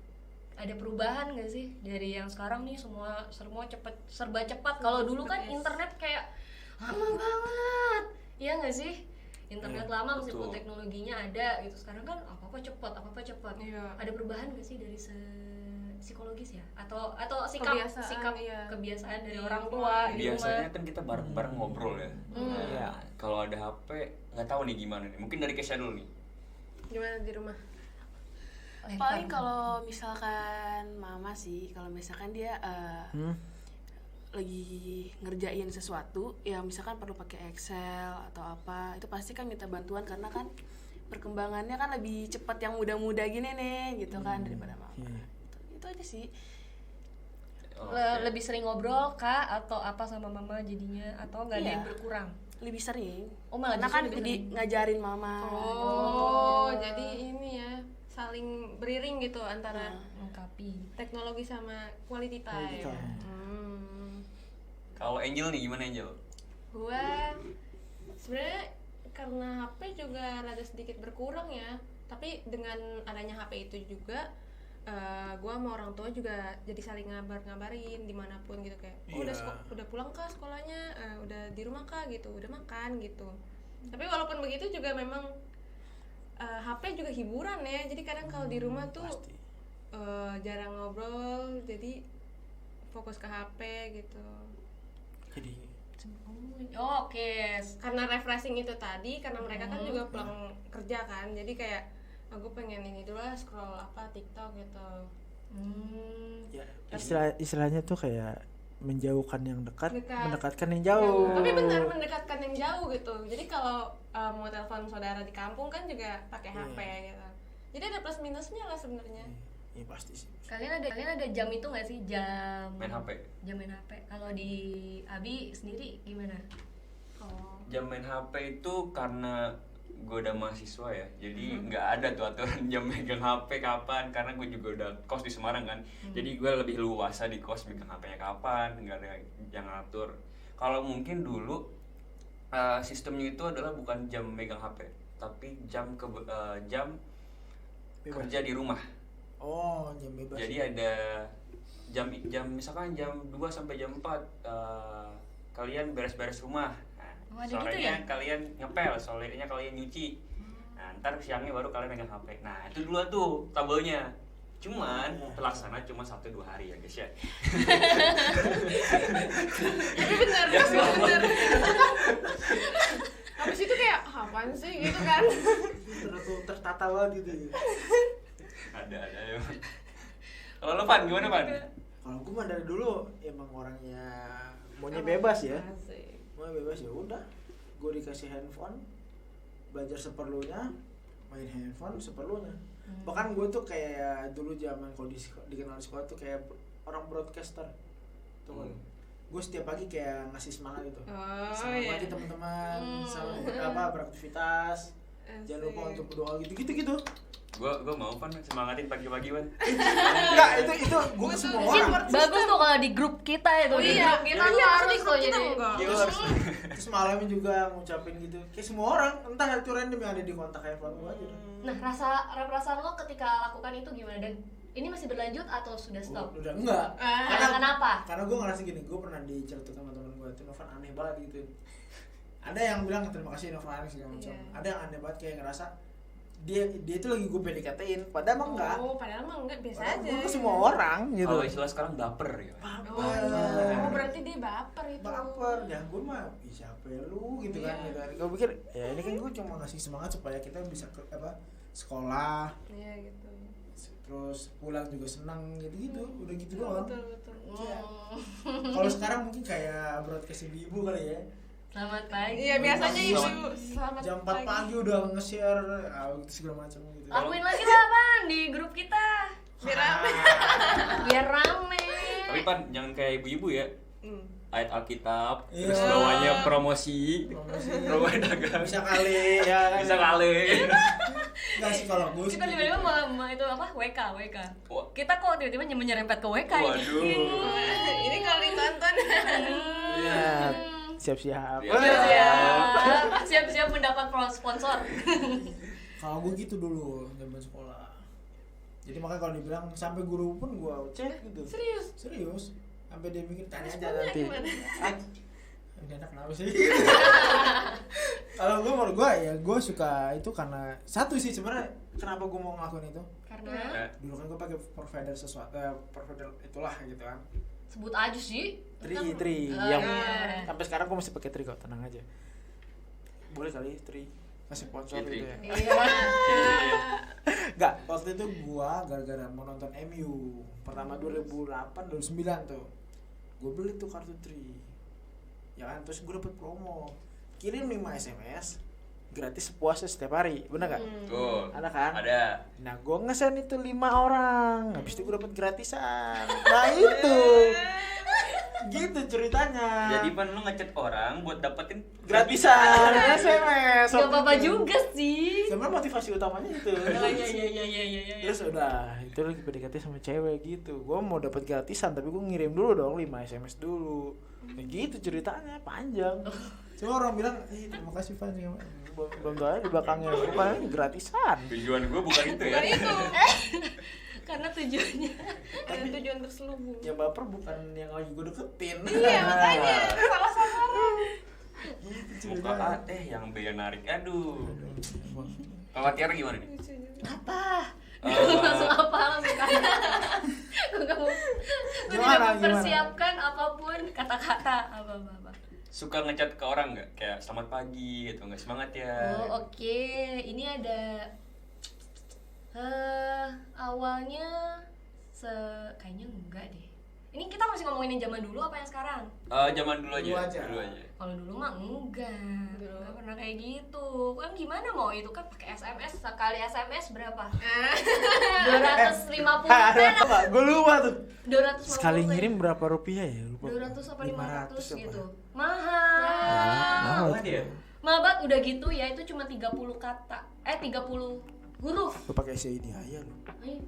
ada perubahan nggak sih dari yang sekarang nih semua cepet serba cepat. Kalau dulu kan internet kayak lama banget, iya nggak sih? Internet Iya, lama meskipun betul. teknologinya ada gitu. Sekarang kan apa-apa cepat. Iya. Ada perubahan nggak sih dari psikologis ya? Atau sikap Kebiasaan, iya. kebiasaan dari Di orang rumah, tua di Biasanya rumah? kan kita bareng-bareng ngobrol ya. Iya. Kalau ada HP nggak tahu nih gimana nih. Mungkin dari Kesha dulu nih. Gimana di rumah? Paling kalau misalkan mama sih, kalau misalkan dia lagi ngerjain sesuatu, ya misalkan perlu pakai Excel atau apa, itu pasti kan minta bantuan karena kan perkembangannya kan lebih cepat yang muda-muda gini nih, gitu kan daripada mama. Iya. Itu aja sih. Lebih sering ngobrol kak atau apa sama mama jadinya atau nggak ada Iya. yang berkurang? Lebih sering. Oh malah Karena justru kan lebih jadi sering. ngajarin mama. Oh, jadi ini ya saling beriring gitu antara Melengkapi. teknologi sama quality time. Quality time. Kalau Angel nih gimana Angel? Gua sebenarnya karena HP juga rada sedikit berkurang ya, tapi dengan adanya HP itu juga gua sama orang tua juga jadi saling ngabarin dimanapun gitu kayak Iya. udah pulang kah sekolahnya, udah di rumah kah gitu, udah makan gitu. Tapi walaupun begitu juga memang HP juga hiburan ya, jadi kadang kalau di rumah tuh Pasti. jarang ngobrol, jadi fokus ke HP gitu. Jadi Oh, oke. Karena refreshing itu tadi, karena mereka kan juga pulang kerja kan, jadi kayak aku pengen ini dulu lah, scroll apa TikTok gitu. ya istilahnya tuh kayak menjauhkan yang dekat, Dekat. mendekatkan yang jauh. Tapi benar mendekatkan yang jauh gitu. Jadi kalau mau telepon saudara di kampung kan juga pakai HP gitu. Jadi ada plus minusnya lah sebenarnya. Iya pasti sih. Kalian ada jam itu nggak sih, jam Main HP. Jam main HP. Kalau di Abi sendiri gimana? Oh. Jam main HP itu karena gue udah mahasiswa ya, jadi nggak ada tuh aturan jam megang HP kapan, karena gue juga udah kos di Semarang kan, jadi gue lebih luasa di kos megang HP-nya kapan, nggak ada yang ngatur. Kalau mungkin dulu sistemnya itu adalah bukan jam megang HP, tapi jam jam Bebas. kerja di rumah. Oh, jam bebas. Jadi ada jam misalkan jam 2 sampai jam 4 kalian beres-beres rumah. Oh, ada gitu Sorenya ya? kalian ngepel, sorenya kalian nyuci. Nah, ntar siangnya baru kalian megang HP. Nah, itu dulu tuh tabelnya. Cuman pelaksana cuma 1-2 hari ya guys ya. Tapi benar, Ya, tapi sama. benar. Habis itu kayak apaan sih gitu kan. Tertata banget gitu. Ada ya. Kalau lo Pan, gimana Pan? Kalau gue mah dari dulu emang orangnya maunya bebas ya. Asik. Mau bebas ya udah. Gue dikasih handphone, belajar seperlunya, main handphone seperlunya. Bahkan gue tuh kayak dulu zaman kalau dikenal di sekolah tuh kayak orang broadcaster. Tuh kan. Gue setiap pagi kayak ngasih semangat gitu. Oh, Selamat iya. pagi teman-teman, selamat beraktivitas. Jangan lupa Asik. untuk berdoa gitu. Gue mau Pan semangatin pagi-pagi Pan. Enggak, itu gue semua orang. Bagus tuh kalau di grup kita itu. Oh Di iya, grup kita tapi tuh harus harus di tuh grup kita jadi. enggak. Terus malamnya juga ngucapin gitu. Kayak semua orang, entah itu random yang ada di kontak handphone gue aja. Nah, perasaan lo ketika lakukan itu gimana, dan ini masih berlanjut atau sudah stop? Udah enggak. Kenapa? Karena gue ngerasa gini, gue pernah diceritain sama teman gue itu Novan aneh banget gitu. Ada yang bilang terima kasih Novan segala macam. Iya. Ada yang aneh banget kayak ngerasa dia itu lagi gue PDKT-in, padahal emang enggak. Oh, padahal mah enggak, biasa Padahal aja. gue ke semua orang gitu. Kalau istilah sekarang baper ya. Oh, berarti dia baper itu. Baper, ya gue mah siapa ya lu gitu kan. Iya. Gitu kan. Gue pikir ya ini kan gue cuma ngasih semangat supaya kita bisa sekolah, Iya gitu. terus pulang juga senang gitu udah gitu doang. Betul. Ya. Kalau sekarang mungkin kayak broadcast ibu kali ya. Selamat pagi. Iya, biasanya ibu Selamat- selamat Jam 4 pagi udah nge-share gitu segala macam gitu. Lakuin lagi lah, Pan, di grup kita. Biar rame. Biar rame. Tapi Pan jangan kayak ibu-ibu ya. Hmm. Ayat Alkitab, Iya. terus bawahnya promosi, promosi dagang. Bisa kali ya kan. Bisa kali. Enggak sih kalau gue Kita tiba-tiba itu apa? WK. Wah. Kita kok tiba-tiba menyerempet ke WK ini. Waduh. Ini kalau ditonton. Iya. Siap-siap. Iya. Siap-siap mendapat sponsor. Kalau gue gitu dulu zaman sekolah. Jadi makanya kalau dibilang sampai guru pun gue cek gitu. Serius. Sampai dia mikir tanya aja Responnya nanti. gimana? Ini anak kenapa sih? Kalau gue menurut gue ya gue suka itu karena satu sih sebenarnya kenapa gue mau ngelakuin itu. Karena Dulu kan gue pakai provider sesuatu, provider itulah gitu kan. sebut aja sih. Tri Oh, yang iya. sampai sekarang gue masih pakai Tri kok, tenang aja. Boleh kali Tri kasih sponsor Iya, Tri. gitu ya. Iya. Enggak, waktu itu gua gara-gara mau nonton MU pertama 2008 2009 tuh. Gue beli tuh kartu Tri. Ya kan, terus gue dapet promo. Kirim 5 SMS gratis puasa setiap hari. Bener gak? Tuh. Ada kan? Ada. Nah, gue ngesen itu 5 orang. Habis itu gue dapet gratisan. Nah, itu. Gitu ceritanya. Jadi Pan lu ngechat orang buat dapetin gratisan SMS. Gak apa-apa juga sih. Sebenarnya motivasi utamanya itu. Iya. Terus udah, itu lagi PDKT sama cewek gitu. Gua mau dapat gratisan tapi gua ngirim dulu dong 5 SMS dulu. Nah, gitu ceritanya panjang. Cuma orang bilang, terima kasih Van ya." Belum tahu aja di belakangnya. Rupanya gratisan. Tujuan gue bukan itu ya. Bukan itu. Karena tujuannya. Ada tujuan terselubung. Ya baper bukan yang lagi gua deketin. Iya, makanya salah sasaran. Gitu Muka A teh yang B yang narik. Aduh. Kalau Tiara gimana nih? Apa? Eh, Langsung apa langsung kata. Kamu Gimana, tidak mempersiapkan apapun kata-kata apa. Suka ngechat ke orang nggak? Kayak selamat pagi atau nggak semangat ya? Oh, oke. Ini ada awalnya kayaknya enggak deh. Ini kita masih ngomongin yang zaman dulu apa yang sekarang? Zaman dulu aja. Kalau dulu mah enggak pernah kayak gitu. Kan gimana mau itu kan pakai SMS, sekali SMS berapa? 250 pen. Gue lupa tuh. 250 Sekali pen. ngirim berapa rupiah ya? Lupa. 200 apa 500 apa? gitu. Mahal. Mahal dia. Mahal banget udah gitu ya, itu cuma 30 kata. 30 huruf. Gue pakai SCID aja lu. Ayo.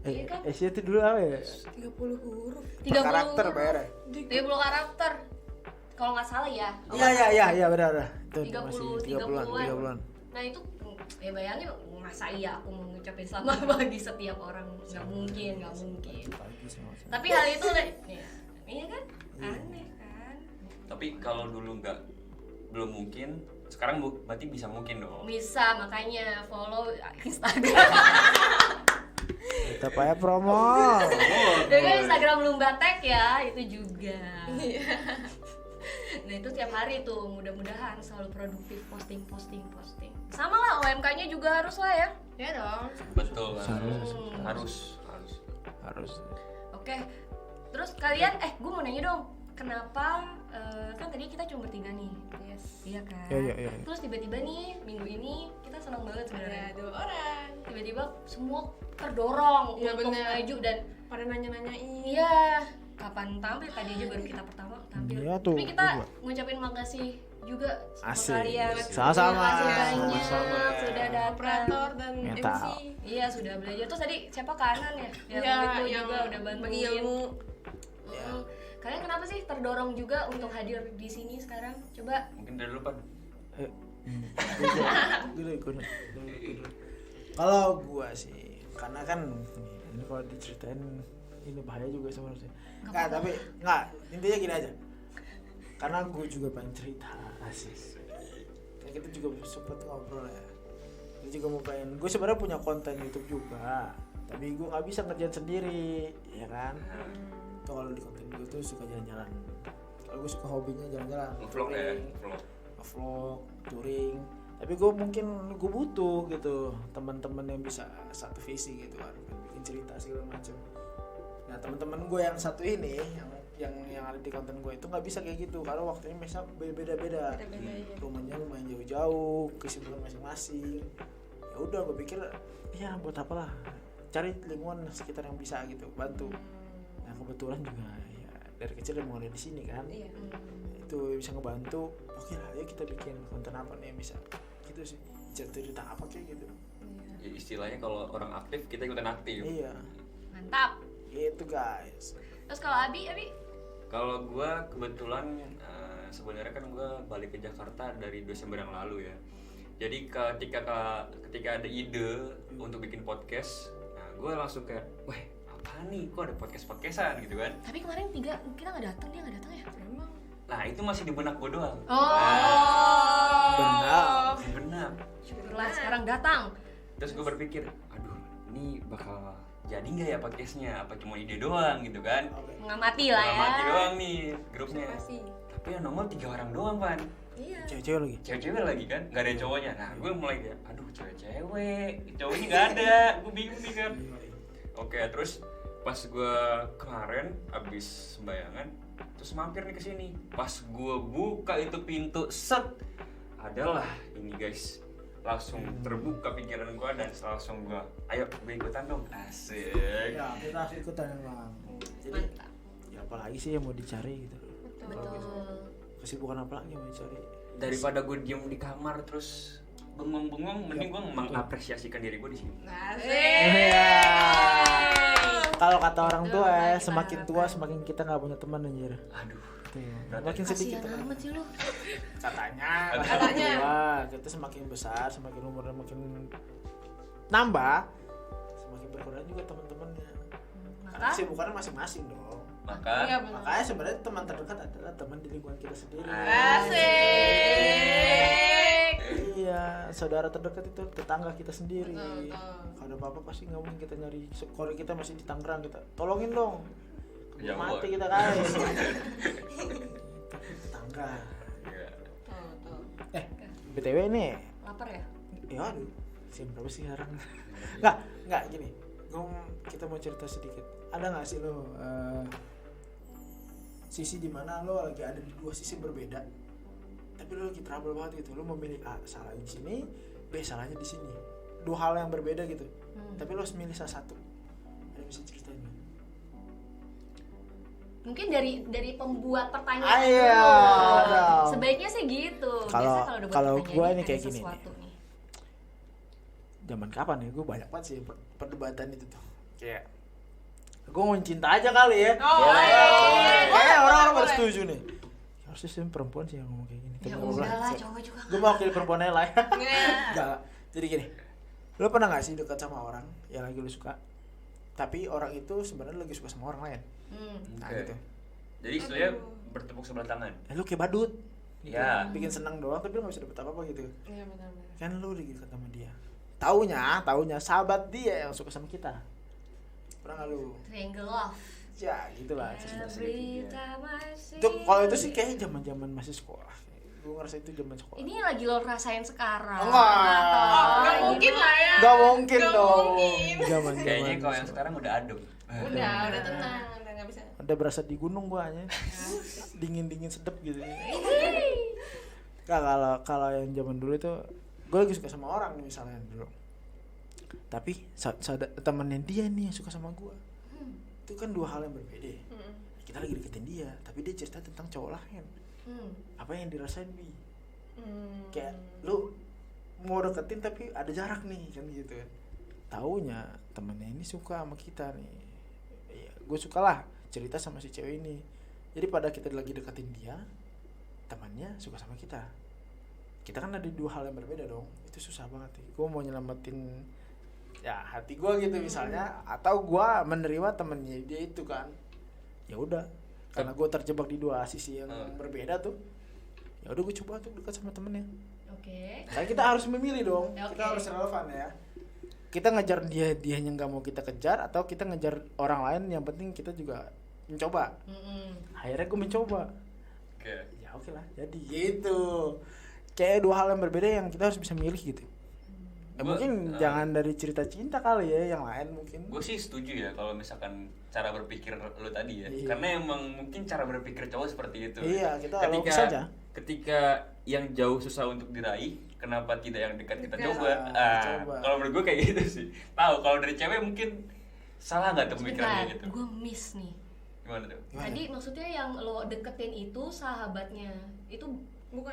Iya kan? SCID itu dulu apa ya? 30 huruf. 30 karakter huruf. bayar. 30 karakter. Kalau nggak salah ya. Iya benar. Itu 30-an. Nah itu ya bayangin masa iya aku mau ngucapin selamat pagi setiap orang, nggak mungkin. Tapi hal itu ya, iya kan aneh kan. Tapi kalau dulu belum mungkin, sekarang berarti bisa mungkin dong. Bisa, makanya follow Instagram. Kita pakai promo. Dengan Instagram Lumbatek ya, itu juga. Nah itu tiap hari tuh, mudah-mudahan selalu produktif posting. Sama lah OMK-nya juga harus lah ya. Ya dong. Betul. Harus. Oke, terus kalian, gue mau nanya dong, kenapa kan tadi kita cuma bertiga nih, iya kan? Iya. Terus tiba-tiba nih minggu ini kita senang banget sebenarnya. Ada 2 orang. Tiba-tiba semua terdorong Iya, untuk bener. maju dan Pada nanya-nanyain. iya kapan tampil, tadi aja baru kita pertama tampil. Iya tuh, Tapi kita gua. ngucapin makasih juga sama Asik. kalian. Sama-sama. Terima kasih banyak Sama-sama. sudah datang. Operator dan Mental. MC. Iya sudah belajar. Terus tadi siapa kanan ya? Yang Iya, itu yang juga udah bantuin. bagi ilmu. Kalian kenapa sih terdorong juga untuk hadir di sini sekarang? Coba. Mungkin dari lu Pan. Dulu. Kalau gua sih, karena kan ini kalau diceritain ini bahaya juga sebenarnya. Tapi intinya gini aja. Karena gue juga pengen cerita asik. Kayak kita juga sempet ngobrol ya. Gue juga mau pengen. Gue sebenarnya punya konten YouTube juga, tapi gue nggak bisa ngerjain sendiri, ya kan? Tuh kalau di konten gue tuh suka jalan-jalan. Kalau gue suka hobinya jalan-jalan. Vlog ya, Vlog, touring. Tapi gue mungkin gue butuh gitu teman-teman yang bisa satu visi gitu kan, bikin cerita segala macam. Nah teman-teman gue yang satu ini yang ada di konten gue itu nggak bisa kayak gitu karena waktunya bisa beda-beda. Rumahnya lumayan jauh-jauh, kesibukan masing-masing. Ya udah gue pikir ya buat apalah, cari lingkungan sekitar yang bisa gitu bantu. Nah kebetulan juga ya dari kecil emang ada di sini kan. Itu bisa ngebantu. Oke lah, ayo kita bikin konten apa nih yang bisa gitu sih, cerita apa kayak gitu. Ya, istilahnya kalau orang aktif kita ikutan aktif. Iya Mantap. gitu guys. Terus kalau Abi? Kalau gua kebetulan sebenarnya kan gua balik ke Jakarta dari Desember yang lalu ya. Jadi ketika ada ide untuk bikin podcast, nah gua langsung kayak, wah apa nih, kok ada podcastan gitu kan. Tapi kemarin kita nggak datang, dia nggak datang ya? Emang. Nah itu masih di benak gua doang. Benar. Syukurlah sekarang datang. Terus gue berpikir, aduh ini bakal jadi nggak ya podcastnya? Apa cuma ide doang gitu kan? Mengamati lah ya. Mengamati doang nih grupnya. Masih. Tapi yang nongol 3 orang doang Pan. Iya. Cewek-cewek lagi. Cewek-cewek lagi kan, nggak ada cowoknya. Nah gue mulai kayak, aduh cewek-cewek, cowoknya nggak ada. Gue bingung nih kan. Oke, terus pas gue kemarin abis sembayangan, terus mampir nih ke sini. Pas gue buka itu pintu, set, adalah ini guys. Langsung terbuka pikiran gue dan langsung gue, ayo gue ikutan dong. Asik. Ya kita harus ikutan emang. Jadi Mantap. ya apalagi sih yang mau dicari gitu. Betul. Kesibukan apa lagi yang mau dicari? Daripada gue diem di kamar terus bengong-bengong, mending gue mengapresiasikan diri gue di sini. Iya. Kalau kata orang tua Betul, semakin tua semakin kita nggak punya teman anjir. Aduh. Tuh, makin sedikit. Kasian amat sih lu. Katanya Katanya. kita semakin besar, semakin umurnya makin nambah, semakin berkurang juga teman-temannya. Karena Maka kesibukannya masing-masing dong. Maka Iya benar. Makanya sebenarnya teman terdekat adalah teman di lingkungan kita sendiri. Asik. Iya, saudara terdekat itu tetangga kita sendiri. Betul. Kalau ada apa-apa pasti nggak mungkin kita nyari. Kalau kita masih di Tangerang kita tolongin dong. Jauh, Mati Boy. kita kan. Tetangga. Iya. BTW nih, lapar ya? ya aduh, siapa berapa sih sekarang? Nggak gini. Kita mau cerita sedikit. Ada nggak sih lo sisi dimana lo lagi ada di dua sisi berbeda, tapi lo lagi trouble banget gitu. Lo memilih A salahnya di sini, B salahnya di sini, dua hal yang berbeda gitu. Tapi lo harus milih salah satu. Ada bisa ceritain nggak? Mungkin dari pembuat pertanyaan Ayo, dulu. dong. Sebaiknya sih gitu. Kalau- Biasa udah buat kalau pertanyaan gua ini ini ada kayak gini sesuatu nih. Zaman kapan ya? Gue banyak banget sih perdebatan itu tuh. Kayak gue ngomongin cinta aja kali ya. Kayak orang-orang boleh. setuju nih. Harusnya sih perempuan sih yang ngomong kayak gini. Ya udah lah, cowok juga Gue mau wakil perempuannya lah ya. Iya. Enggak. Jadi gini. Lo pernah gak sih dekat sama orang yang lagi lo suka, tapi orang itu sebenarnya lagi suka sama orang lain? Nah Oke. gitu. Jadi istilahnya bertepuk sebelah tangan. Lo kayak badut. Ya. Bikin senang doang tapi lo gak bisa dapet apa-apa gitu. Iya benar-benar. Kan lo lagi dekat sama dia. Taunya sahabat dia yang suka sama kita. Pernah gak lo? triangle love. Ya gitulah cerita Every sedikit. time I see Itu kalau itu you. sih kayaknya zaman masih sekolah. Gue ngerasa itu zaman sekolah. Ini lagi lo rasain sekarang. Enggak. Nggak mungkin lah ya. Gak mungkin Nggak dong. mungkin. Zaman Kayaknya kalau yang sekarang udah adem. Udah tenang, udah nggak bisa. udah berasa di gunung gua aja. Dingin sedep gitu. Kalau yang zaman dulu itu gue lagi suka sama orang nih misalnya dulu. Tapi temennya dia nih yang suka sama gua. Itu kan dua hal yang berbeda. Kita lagi deketin dia, tapi dia cerita tentang cowok lain. Apa yang dirasain Bi? Kayak lu mau deketin tapi ada jarak nih kan gitu kan. Taunya temennya ini suka sama kita nih. Ya, gue sukalah cerita sama si cewek ini. Jadi pada kita lagi deketin dia, temannya suka sama kita. Kita kan ada dua hal yang berbeda dong. Itu susah banget nih. Gue mau nyelamatin ya hati gue gitu misalnya, atau gue menerima temennya dia itu kan. Ya udah, karena gue terjebak di dua sisi yang berbeda tuh. Ya udah gue coba tuh dekat sama temennya. Oke. Karena kita harus memilih dong. Oke. Kita harus relevan ya. Kita ngejar dia yang nggak mau kita kejar, atau kita ngejar orang lain yang penting kita juga mencoba. Akhirnya gue mencoba. Oke. Ya oke lah, jadi gitu. Kayak dua hal yang berbeda yang kita harus bisa milih gitu. Ya, mungkin jangan dari cerita cinta kali ya, yang lain mungkin. Gue sih setuju ya kalau misalkan cara berpikir lo tadi ya. Iya. Karena emang mungkin cara berpikir cowok seperti itu. Iya, kita logis aja. Ketika yang jauh susah untuk diraih, kenapa tidak yang dekat kita Dekat. coba? Coba. Kalau menurut gue kayak gitu sih. Tahu kalau dari cewek mungkin salah nggak tuh pemikirannya Sebentar, gitu? gue miss nih. Gimana tuh? Tadi maksudnya yang lo deketin itu sahabatnya itu Bukan.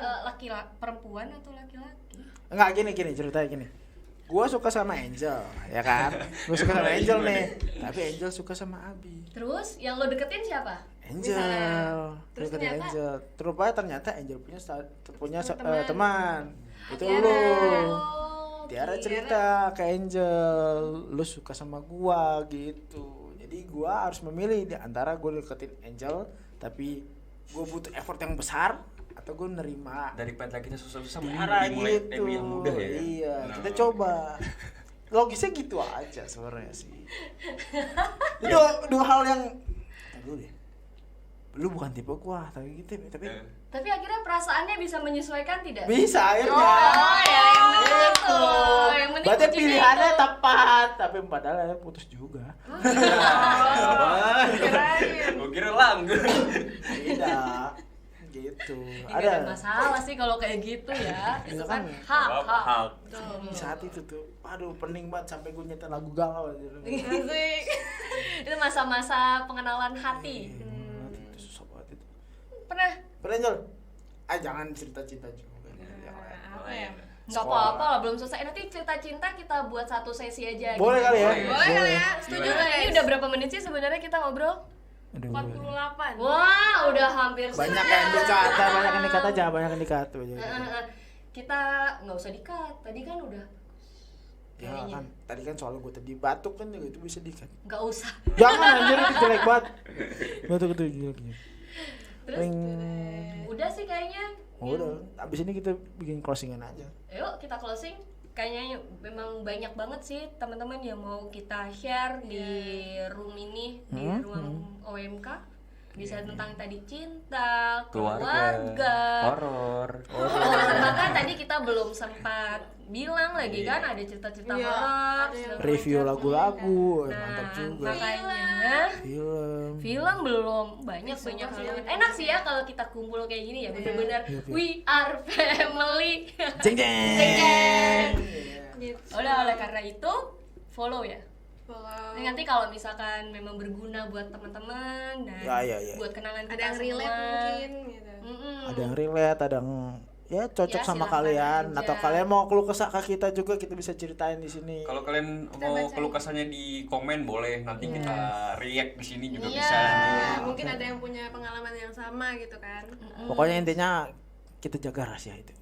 perempuan atau laki-laki? Enggak, gini ceritanya gini. Gue suka sama Angel, ya kan? Gue suka sama Angel nih. Tapi Angel suka sama Abi. Terus yang lo deketin siapa? Angel, Terus deketin ternyata- Angel. Ternyata Angel punya Teman. teman. Itu Tiara. lu. Oh, Tiara Tiara. cerita ke Angel, lu suka sama gua gitu. Jadi gua harus memilih di antara gua deketin Angel tapi gua butuh effort yang besar, atau gua nerima Daripada kita susah-susah Tiara dimulai gitu. dari yang mudah ya. Iya, Nah, kita coba. Logisnya gitu aja sebenarnya sih. Itu dua hal yang dulu deh. Lu bukan tipe gua, tapi Tapi akhirnya perasaannya bisa menyesuaikan tidak? bisa akhirnya. Oh ya, yang penting Gitu. itu. Yang penting Berarti kuncinya pilihannya itu. tepat, tapi padahal ya putus juga. Gue kira langgeng. Tidak. Gitu. Ya, nggak ada masalah sih kalau kayak gitu ya. Iya Itu kan? kan hak. Hak. Di saat itu tuh, aduh pening banget sampai gue nyetel lagu galau aja. Asik. Itu masa-masa pengenalan hati. Itu susah banget itu. Pernah? Perenjol. Jangan cerita-cinta juga. Apa ya? Nggak apa-apa lah, belum selesai. Nanti cerita cinta kita buat satu sesi aja. Boleh kali ya? Boleh kali ya? Setuju Gimana? nggak? Ini udah berapa menit sih sebenarnya kita ngobrol? Aduh. 48. Wah, udah hampir Banyak sejam. yang dikata, banyak yang dikata aja. Kita nggak usah dikat. Tadi kan udah. Ya Kayaknya. kan, tadi kan soal gue tadi batuk kan juga itu bisa dikat. Nggak usah. Jangan anjir, itu jelek banget. Batuk itu jelek. Terus Ring. udah sih kayaknya. Udah, abis ini kita bikin closingan aja. Yuk kita closing. Kayaknya memang banyak banget sih teman-teman yang mau kita share di room ini, di ruang OMK. Bisa tentang tadi cinta, keluarga, Horor. bahkan tadi kita belum sempat bilang lagi kan ada cerita-cerita Iya, horor, ada yang Review lagu-lagu, Nah, mantap juga. makanya film belum banyak Sumpah sih. banget. Enak sih ya kalau kita kumpul kayak gini ya, bener-bener Iya, iya. we are family. Jeng jeng. Jeng jeng. Gitu. Oleh karena itu follow ya. Follow. Nah, nanti kalau misalkan memang berguna buat teman-teman dan Ya. buat kenangan Ada kita yang relate semua. mungkin gitu. Ada yang relate, ada yang ya cocok Ya, sama silakan kalian aja. atau kalian mau keluh kesah ke kita juga kita bisa ceritain di sini. Kalau kalian mau bacain. keluh kesahnya di komen boleh, nanti kita react di sini juga Iya. bisa. Ya, mungkin ada yang punya pengalaman yang sama gitu kan. Pokoknya intinya kita jaga rahasia itu.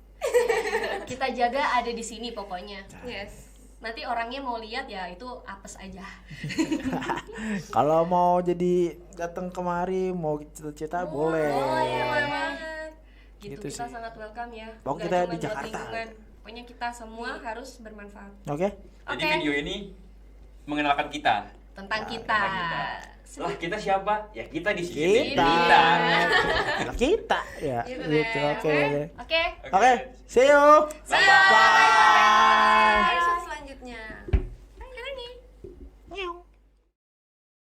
Kita jaga ada di sini pokoknya. Yes. Nanti orangnya mau lihat ya itu apes aja. Kalau mau jadi datang kemari mau cerita-cerita boleh. Oh iya boleh banget. Gitu, Gitu kita sih. sangat welcome ya. Pokoknya Nggak kita cuma di buat Jakarta. lingkungan. Pokoknya kita semua harus bermanfaat. Oke? Jadi Oke. video ini mengenalkan kita. Tentang Nah, kita. Lah kita siapa? Ya kita di sini. Kita. Kita. Kita ya. Gitu Gitu. deh. Oke. Oke. Oke, see you. Bye. Bye. Bye.